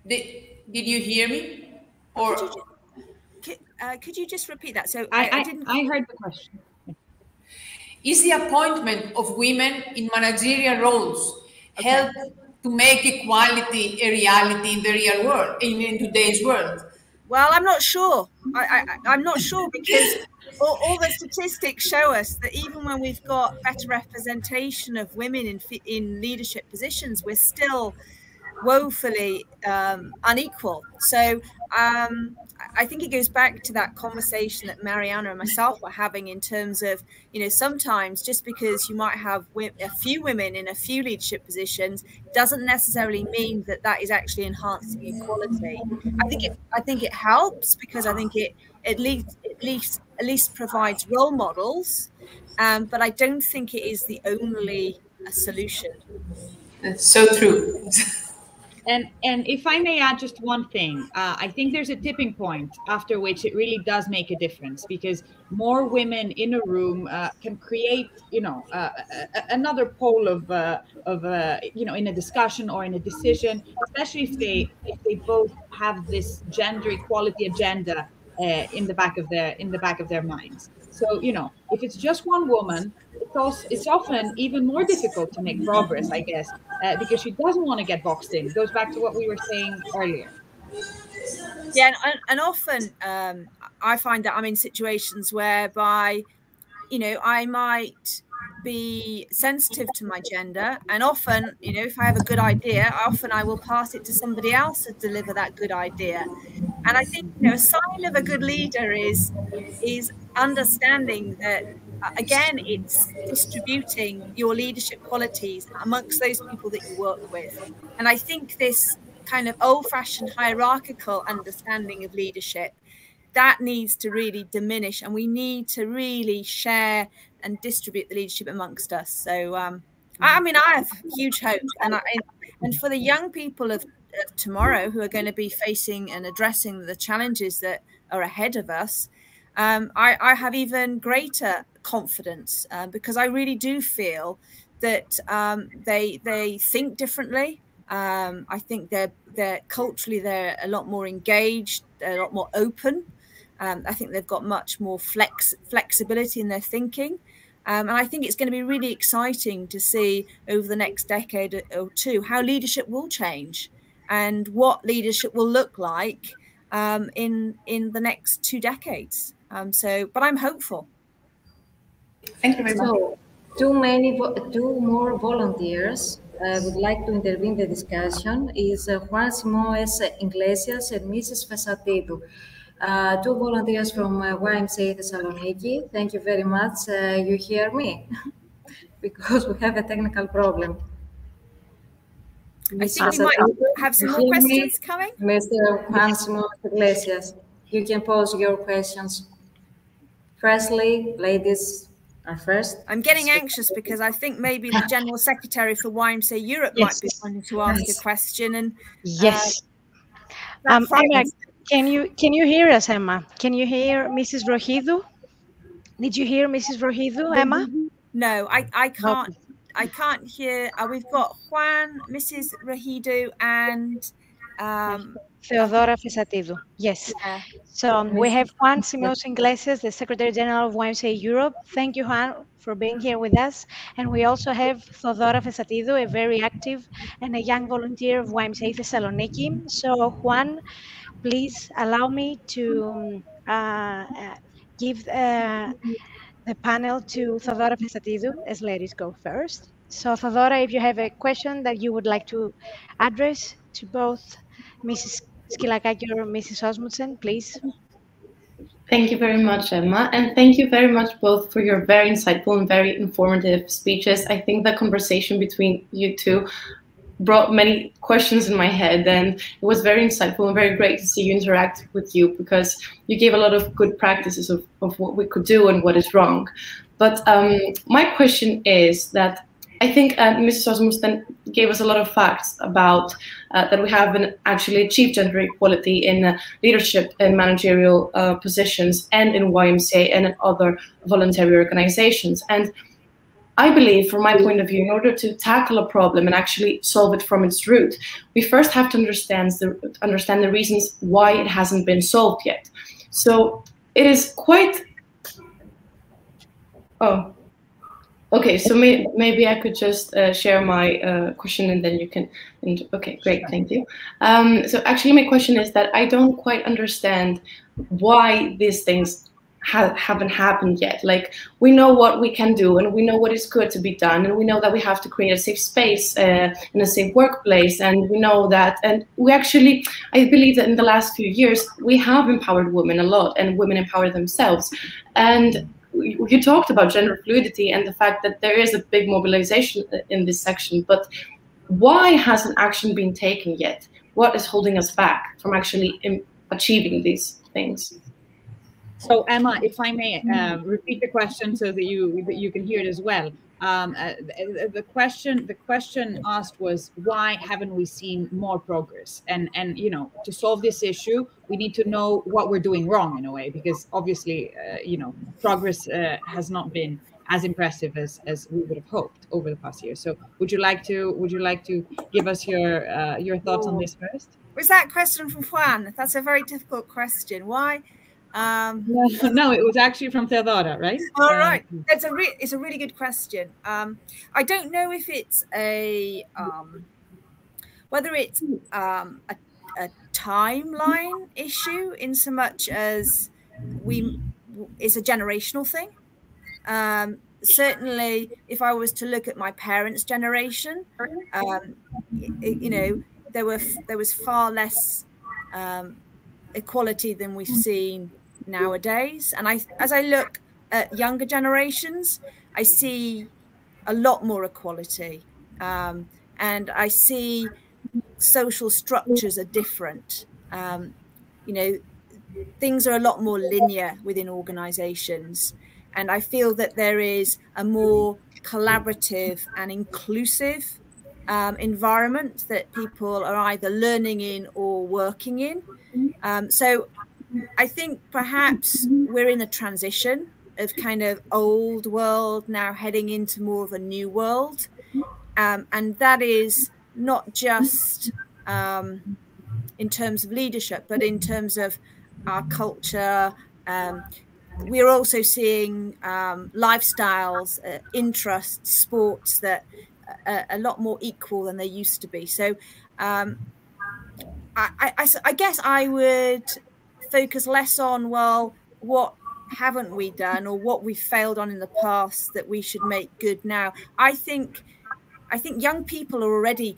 [SPEAKER 5] Did you hear me? Or
[SPEAKER 2] could you just repeat that? So
[SPEAKER 3] I heard the question.
[SPEAKER 5] Is the appointment of women in managerial roles help to make equality a reality in the real world, in today's world?
[SPEAKER 2] Well, I'm not sure. I'm not sure, because all the statistics show us that even when we've got better representation of women in leadership positions, we're still woefully unequal. So I think it goes back to that conversation that Mariana and myself were having in terms of, you know, sometimes just because you might have a few women in a few leadership positions doesn't necessarily mean that that is actually enhancing equality. I think it helps, because I think it at least provides role models, but I don't think it is the only solution.
[SPEAKER 5] That's so true.
[SPEAKER 3] And if I may add just one thing, I think there's a tipping point after which it really does make a difference, because more women in a room can create, you know, another pole of you know, in a discussion or in a decision, especially if they both have this gender equality agenda in the back of their minds. So, you know, if it's just one woman, it's often even more difficult to make progress, I guess, because she doesn't want to get boxed in. It goes back to what we were saying earlier.
[SPEAKER 2] Yeah, and often I find that I'm in situations whereby, you know, I might be sensitive to my gender, and often, you know, if I have a good idea, often I will pass it to somebody else to deliver that good idea. And I think, you know, a sign of a good leader is understanding that, again, it's distributing your leadership qualities amongst those people that you work with. And I think this kind of old-fashioned hierarchical understanding of leadership, that needs to really diminish, and we need to really share and distribute the leadership amongst us. So I mean, I have huge hope, and for the young people of tomorrow who are going to be facing and addressing the challenges that are ahead of us, I have even greater confidence, because I really do feel that they think differently. I think they're culturally, they're a lot more engaged, they're a lot more open. I think they've got much more flexibility in their thinking. And I think it's going to be really exciting to see over the next decade or two how leadership will change and what leadership will look like in the next 2 decades. But I'm hopeful.
[SPEAKER 5] Thank you very much.
[SPEAKER 1] So, two more volunteers would like to intervene in the discussion is Juan Iglesias and Mrs. Fesatidou. 2 volunteers from YMCA Thessaloniki. Thank you very much. You hear me? Because we have a technical problem.
[SPEAKER 2] I think we might have some more questions coming.
[SPEAKER 1] Mr. Juan Iglesias, you can pose your questions. Firstly, ladies are first.
[SPEAKER 2] I'm getting anxious because I think maybe the General Secretary for YMCA Europe might be wanting to ask a question. And
[SPEAKER 4] yes. Emma, can you hear us, Emma? Can you hear Mrs. Rohidou? Did you hear Mrs. Rohidou, Emma?
[SPEAKER 2] No, I can't. Okay. I can't hear. We've got Juan, Mrs. Rohidou, and
[SPEAKER 4] Theodora Fesatidou. Yes. Yeah. So we have Juan Iglesias, the Secretary General of YMCA Europe. Thank you, Juan, for being here with us. And we also have Theodora Fesatidou, a very active and a young volunteer of YMCA Thessaloniki. So Juan, please allow me to give the panel to Theodora Fesatidou, as ladies go first. So Theodora, if you have a question that you would like to address to both Mrs. Skilakaki or Mrs. Osmundsen, please.
[SPEAKER 6] Thank you very much, Emma. And thank you very much both for your very insightful and very informative speeches. I think the conversation between you two brought many questions in my head, and it was very insightful and very great to see you interact with you, because you gave a lot of good practices of what we could do and what is wrong. But my question is that I think Mrs. Osmundsen gave us a lot of facts about that we haven't actually achieved gender equality in leadership and managerial positions and in YMCA and in other voluntary organizations. And I believe, from my point of view, in order to tackle a problem and actually solve it from its root, we first have to understand the reasons why it hasn't been solved yet. So it is quite... Oh, okay. So maybe I could just share my question and then you can... Okay, great. Thank you. So actually, my question is that I don't quite understand why these things haven't happened yet. Like, we know what we can do and we know what is good to be done, and we know that we have to create a safe space in a safe workplace, and we know that, and we actually, I believe that in the last few years we have empowered women a lot, and women empower themselves. And you talked about gender fluidity and the fact that there is a big mobilization in this section, but why hasn't action been taken yet? What is holding us back from actually achieving these things?
[SPEAKER 3] So Emma, if I may repeat the question so that you can hear it as well. The question asked was, why haven't we seen more progress? And you know, to solve this issue, we need to know what we're doing wrong in a way, because obviously, you know, progress has not been as impressive as we would have hoped over the past year. So would you like to give us your thoughts on this first?
[SPEAKER 2] Was that question from Juan? That's a very difficult question. Why?
[SPEAKER 3] No, it was actually from Theodora, right?
[SPEAKER 2] All right. It's a really good question. I don't know if it's whether it's a timeline issue in so much as it's a generational thing. Certainly, if I was to look at my parents' generation, you know, there was far less equality than we've seen nowadays. And as I look at younger generations, I see a lot more equality, and I see social structures are different. You know, things are a lot more linear within organizations. And I feel that there is a more collaborative and inclusive environment that people are either learning in or working in. So I think perhaps we're in a transition of kind of old world now heading into more of a new world. And that is not just in terms of leadership, but in terms of our culture. We're also seeing lifestyles, interests, sports that are a lot more equal than they used to be. So I guess I would focus less on, well, what haven't we done or what we failed on in the past that we should make good now. I think young people are already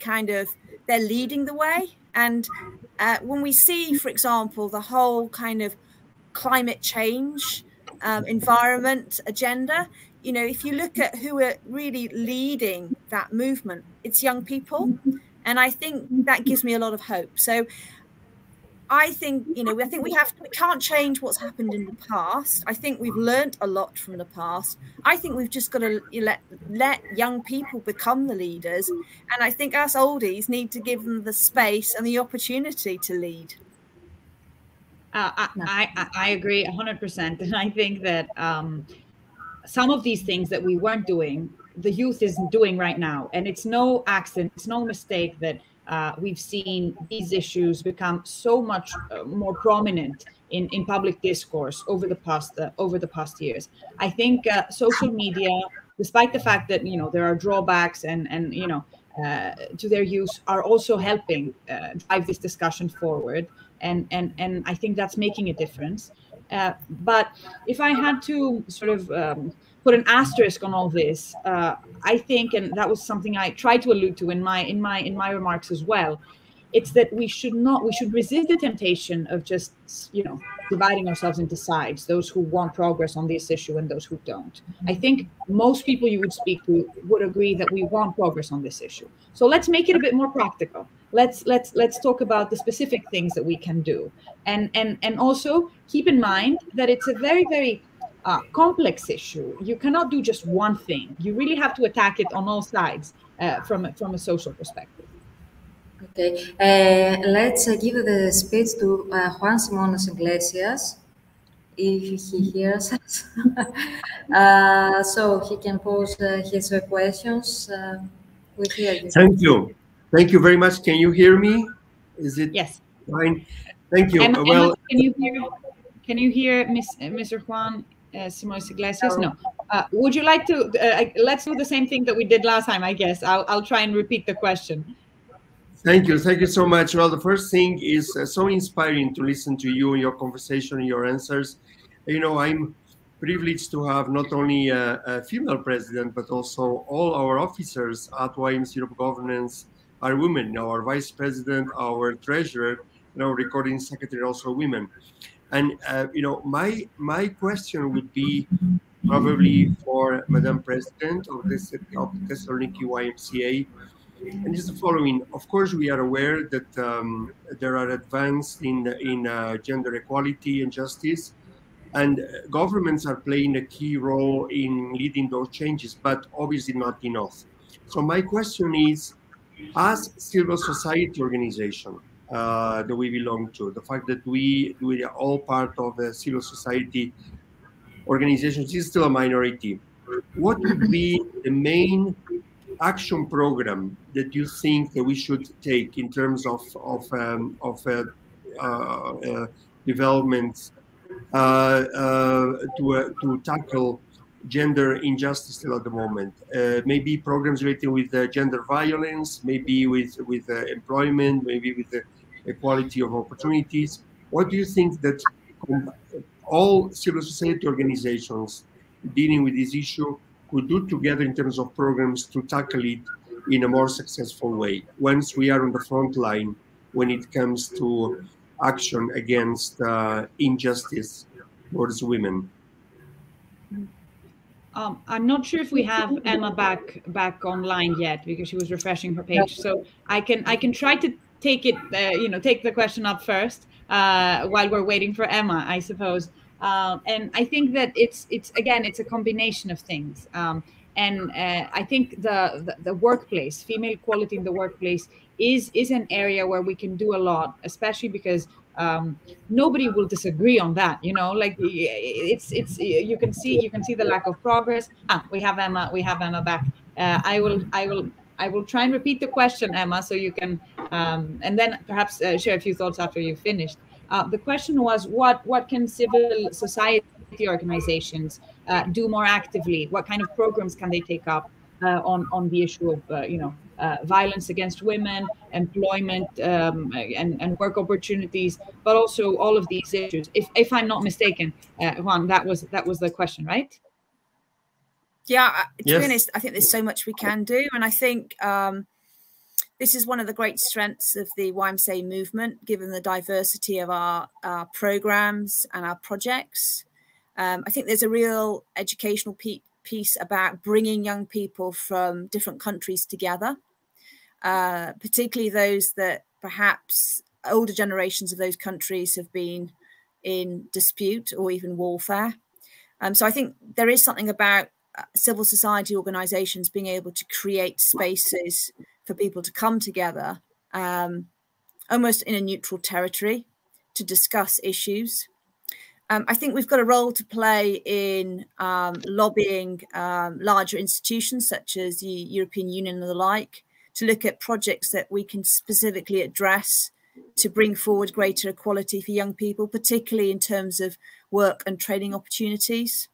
[SPEAKER 2] they're leading the way. And when we see, for example, the whole kind of climate change environment agenda, you know, if you look at who are really leading that movement, it's young people. And I think that gives me a lot of hope. So I think, you know, we can't change what's happened in the past. I think we've learned a lot from the past. I think we've just got to let young people become the leaders. And I think us oldies need to give them the space and the opportunity to lead.
[SPEAKER 3] I agree 100%. And I think that some of these things that we weren't doing, the youth isn't doing right now. And it's no accident, it's no mistake that we've seen these issues become so much more prominent in public discourse over the past years. I think social media, despite the fact that, you know, there are drawbacks and you know, to their use, are also helping drive this discussion forward. And I think that's making a difference. But if I had to sort of put an asterisk on all this, I think, and that was something I tried to allude to in my remarks as well, it's that we should resist the temptation of just, you know, dividing ourselves into sides, those who want progress on this issue and those who don't. I think most people you would speak to would agree that we want progress on this issue. So let's make it a bit more practical. Let's talk about the specific things that we can do, and also keep in mind that it's a very, very complex issue. You cannot do just one thing. You really have to attack it on all sides from a social perspective.
[SPEAKER 1] Okay, let's give the speech to Juan Simones Iglesias, if he hears us, so he can pose his questions. We hear you.
[SPEAKER 7] Thank you. Thank you very much. Can you hear me? Is it
[SPEAKER 3] yes?
[SPEAKER 7] Fine. Thank you.
[SPEAKER 3] Emma,
[SPEAKER 7] well,
[SPEAKER 3] can you hear Mr. Juan Simones Iglesias? No. Would you like to? Let's do the same thing that we did last time. I guess I'll try and repeat the question.
[SPEAKER 7] Thank you. Thank you so much. Well, the first thing is so inspiring to listen to you and your conversation and your answers. You know, I'm privileged to have not only a female president, but also all our officers at YMCA Europe Governance are women. Our vice president, our treasurer, and our recording secretary are also women. And, you know, my question would be probably for Madam President of the Thessaloniki YMCA. And just the following: of course, we are aware that there are advances in gender equality and justice, And governments are playing a key role in leading those changes, but obviously not enough. So my question is, as civil society organization that we belong to, the fact that we are all part of a civil society organization is still a minority, what would be the main action program that you think that we should take in terms of development to tackle gender injustice still at the moment? Maybe programs related with gender violence, maybe with employment, maybe with the equality of opportunities. What do you think that all civil society organizations dealing with this issue could do together in terms of programs to tackle it in a more successful way once we are on the front line when it comes to action against injustice towards women?
[SPEAKER 3] I'm not sure if we have Emma back online yet because she was refreshing her page. So I can try to take it, take the question up first while we're waiting for Emma, I suppose. And I think that it's a combination of things. And I think the workplace, female equality in the workplace is an area where we can do a lot, especially because nobody will disagree on that. Like it's you can see the lack of progress. We have Emma back. I will try and repeat the question, Emma, so you can and then perhaps share a few thoughts after you've finished. The question was, what can civil society organizations do more actively? What kind of programs can they take up on the issue of violence against women, employment, and work opportunities, but also all of these issues? If I'm not mistaken, Juan, that was the question, right?
[SPEAKER 2] Yeah, to be honest, I think there's so much we can do, and I think this is one of the great strengths of the YMCA movement, given the diversity of our programs and our projects. I think there's a real educational piece about bringing young people from different countries together, particularly those that perhaps older generations of those countries have been in dispute or even warfare. So I think there is something about civil society organizations being able to create spaces for people to come together almost in a neutral territory to discuss issues. I think we've got a role to play in lobbying larger institutions such as the European Union and the like, to look at projects that we can specifically address to bring forward greater equality for young people, particularly in terms of work and training opportunities.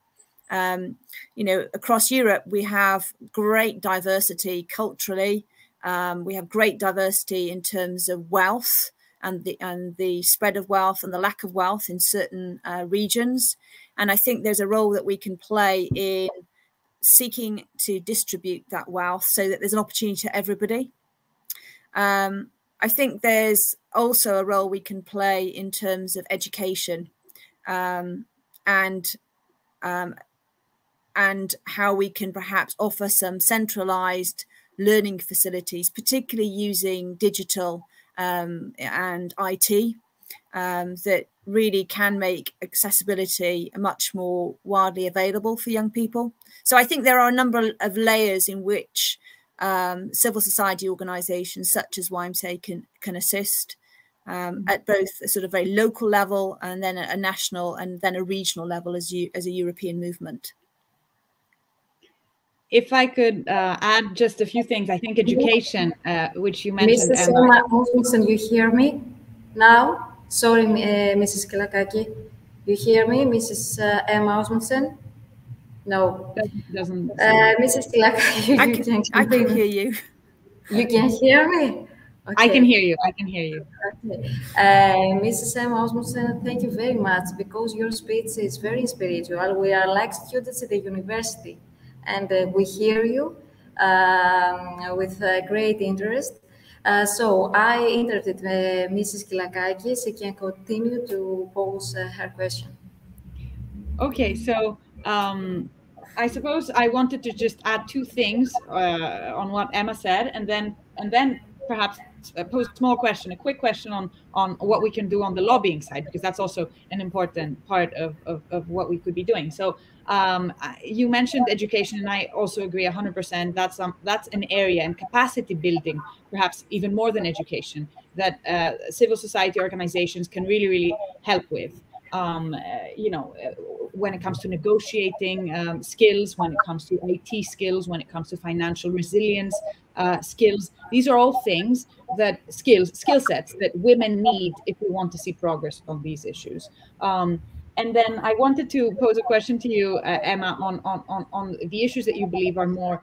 [SPEAKER 2] Across Europe, we have great diversity culturally. We have great diversity in terms of wealth and the spread of wealth and the lack of wealth in certain regions. And I think there's a role that we can play in seeking to distribute that wealth so that there's an opportunity to everybody. I think there's also a role we can play in terms of education and how we can perhaps offer some centralized learning facilities, particularly using digital and IT, that really can make accessibility much more widely available for young people. So I think there are a number of layers in which civil society organizations such as YMCA can assist at both a sort of very local level and then a national and then a regional level as a European movement.
[SPEAKER 3] If I could add just a few things, I think education, which you mentioned,
[SPEAKER 1] Mrs. Emma Osmundsen, you hear me now? Sorry, Mrs. Kilakaki. You hear me, Mrs. Emma Osmundsen? No.
[SPEAKER 3] Doesn't.
[SPEAKER 1] Mrs. Kilakaki,
[SPEAKER 2] I can hear you.
[SPEAKER 1] You can hear me? Okay.
[SPEAKER 3] I can hear you. I can hear you.
[SPEAKER 1] Okay. Mrs. Emma Osmundsen, thank you very much, because your speech is very spiritual. We are like students at the university, and we hear you with great interest. So I interrupted Mrs. Kilakaki. She can continue to pose her question.
[SPEAKER 3] Okay, so I suppose I wanted to just add two things on what Emma said, and then perhaps pose a small question, a quick question on what we can do on the lobbying side, because that's also an important part of what we could be doing. So you mentioned education, and I also agree 100%. That's an area, and capacity building, perhaps even more than education, that civil society organizations can really help with. When it comes to negotiating skills, when it comes to IT skills, when it comes to financial resilience skills. These are all things that skill sets that women need if we want to see progress on these issues. And then I wanted to pose a question to you, Emma, on the issues that you believe are more,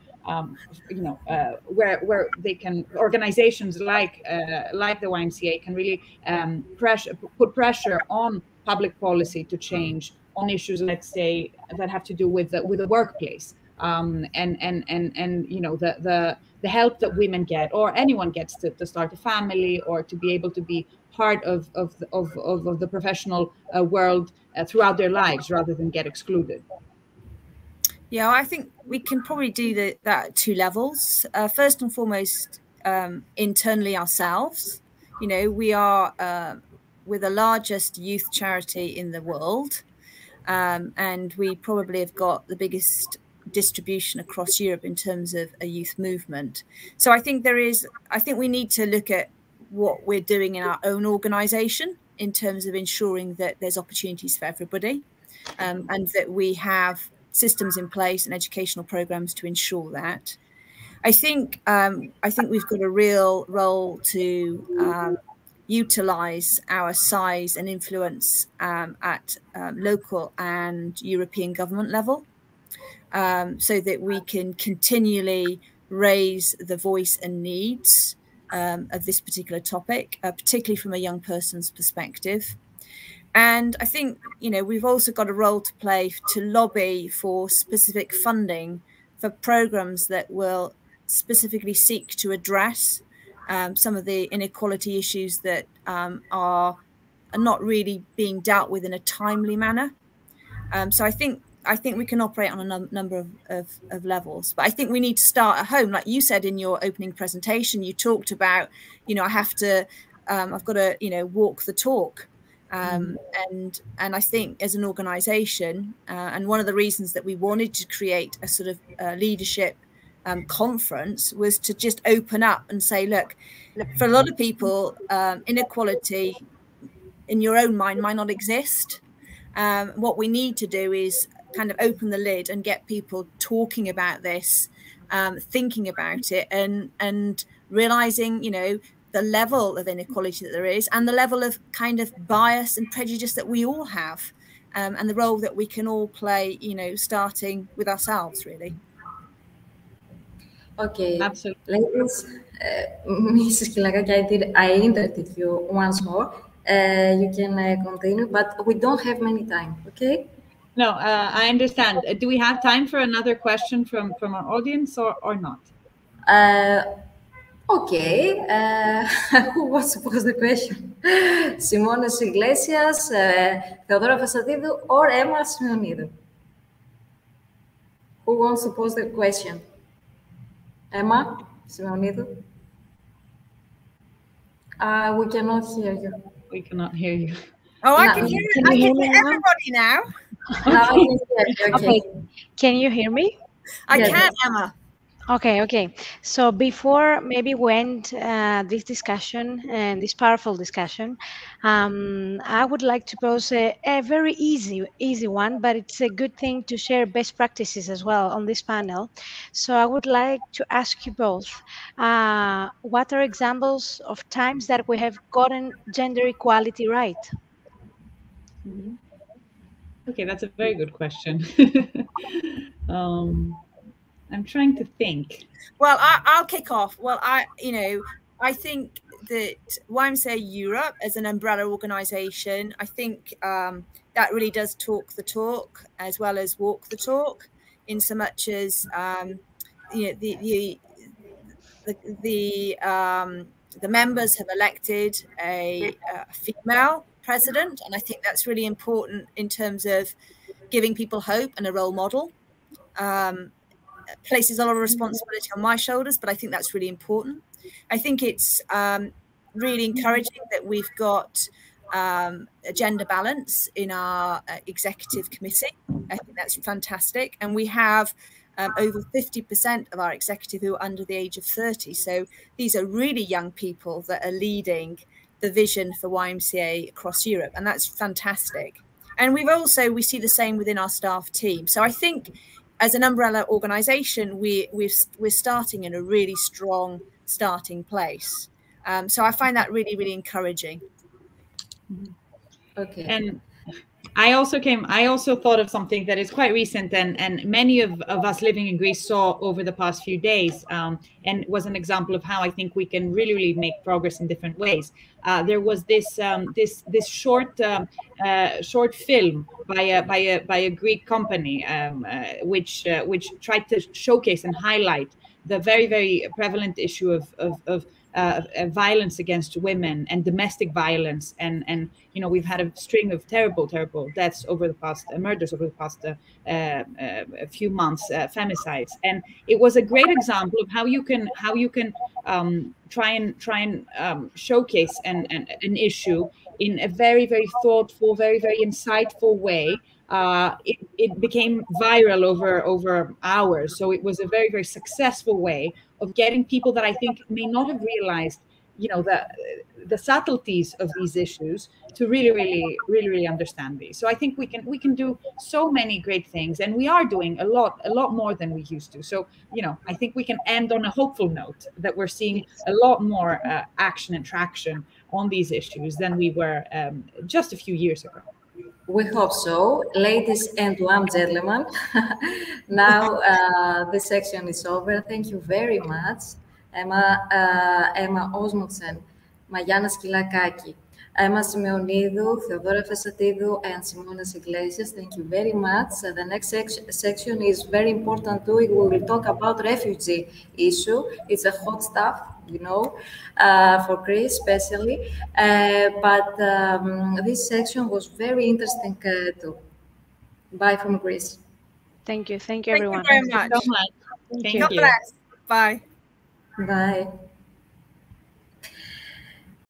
[SPEAKER 3] where they can, organizations like the YMCA can really put pressure on public policy to change on issues, let's say, that have to do with the workplace, and the help that women get, or anyone gets, to start a family, or to be able to be part of the professional world throughout their lives, rather than get excluded.
[SPEAKER 2] Yeah, I think we can probably do that at two levels. First and foremost, internally ourselves. We are we're the largest youth charity in the world, and we probably have got the biggest distribution across Europe in terms of a youth movement. So I think we need to look at what we're doing in our own organization in terms of ensuring that there's opportunities for everybody, and that we have systems in place and educational programs to ensure that. I think we've got a real role to utilize our size and influence at local and European government level, so that we can continually raise the voice and needs of this particular topic, particularly from a young person's perspective. And I think, we've also got a role to play to lobby for specific funding for programs that will specifically seek to address some of the inequality issues that are not really being dealt with in a timely manner. So I think we can operate on a number of levels, but I think we need to start at home. Like you said in your opening presentation, you talked about, I've got to, walk the talk. And I think as an organization, and one of the reasons that we wanted to create a sort of leadership conference was to just open up and say, look, for a lot of people, inequality in your own mind might not exist. What we need to do is kind of open the lid and get people talking about this, thinking about it, and realizing, the level of inequality that there is, and the level of kind of bias and prejudice that we all have, and the role that we can all play, starting with ourselves, really.
[SPEAKER 1] Okay,
[SPEAKER 3] absolutely.
[SPEAKER 1] Ladies, Mrs. Kilakaki, I interrupted you once more. You can continue, but we don't have many time, okay?
[SPEAKER 3] No, I understand. Do we have time for another question from our audience, or not?
[SPEAKER 1] Okay, who wants to pose the question? Simones Iglesias, Theodora Fasadidu, or Emma Simeonidou? Who wants to pose the question? Emma Simeonidou? We cannot hear you.
[SPEAKER 3] We cannot hear you.
[SPEAKER 2] Oh, I can hear it. I can hear everybody now.
[SPEAKER 1] Now I can hear you. Okay.
[SPEAKER 4] Can you hear me?
[SPEAKER 2] I can, Emma.
[SPEAKER 4] Okay. So before maybe we end this discussion and this powerful discussion, I would like to pose a very easy one, but it's a good thing to share best practices as well on this panel. So I would like to ask you both, what are examples of times that we have gotten gender equality right?
[SPEAKER 3] Okay, that's a very good question. I'm trying to think.
[SPEAKER 2] Well, I'll kick off. Well, I think that YMCA Europe as an umbrella organization, I think that really does talk the talk as well as walk the talk, in so much as the members have elected a female president, and I think that's really important in terms of giving people hope and a role model. places a lot of responsibility on my shoulders, but I think that's really important. I think it's really encouraging that we've got a gender balance in our executive committee. I think that's fantastic. And we have over 50% of our executive who are under the age of 30. So these are really young people that are leading the vision for YMCA across Europe. And that's fantastic. And we see the same within our staff team. So I think as an umbrella organisation, we're starting in a really strong starting place. So I find that really, really encouraging.
[SPEAKER 1] Okay.
[SPEAKER 3] And I also thought of something that is quite recent and many of us living in Greece saw over the past few days, and was an example of how I think we can really, really make progress in different ways. There was this short film by a Greek company, which tried to showcase and highlight the very, very prevalent issue of violence against women and domestic violence, and you know, we've had a string of terrible deaths over the past murders over the past few months, femicides, and it was a great example of how you can try and showcase an issue in a very, very thoughtful, very, very insightful way. It became viral over hours, so it was a very, very successful way of getting people that I think may not have realized, you know, the subtleties of these issues to really understand these. So I think we can do so many great things, and we are doing a lot more than we used to. So, you know, I think we can end on a hopeful note that we're seeing a lot more action and traction on these issues than we were just a few years ago.
[SPEAKER 1] We hope so. Ladies and gentlemen, now this section is over. Thank you very much. Emma Osmundsen, Mariana Skilakaki, Emma Simeonidou, Theodora Fesatidou, and Simonas Iglesias. Thank you very much. The next section is very important too. We will talk about refugee issue. It's a hot stuff, you know, for Greece especially. But this section was very interesting too. Bye from Greece.
[SPEAKER 4] Thank you. Thank you, everyone.
[SPEAKER 2] Thank you very much.
[SPEAKER 3] Thank you so much. Thank you.
[SPEAKER 2] God bless. Bye.
[SPEAKER 1] Bye.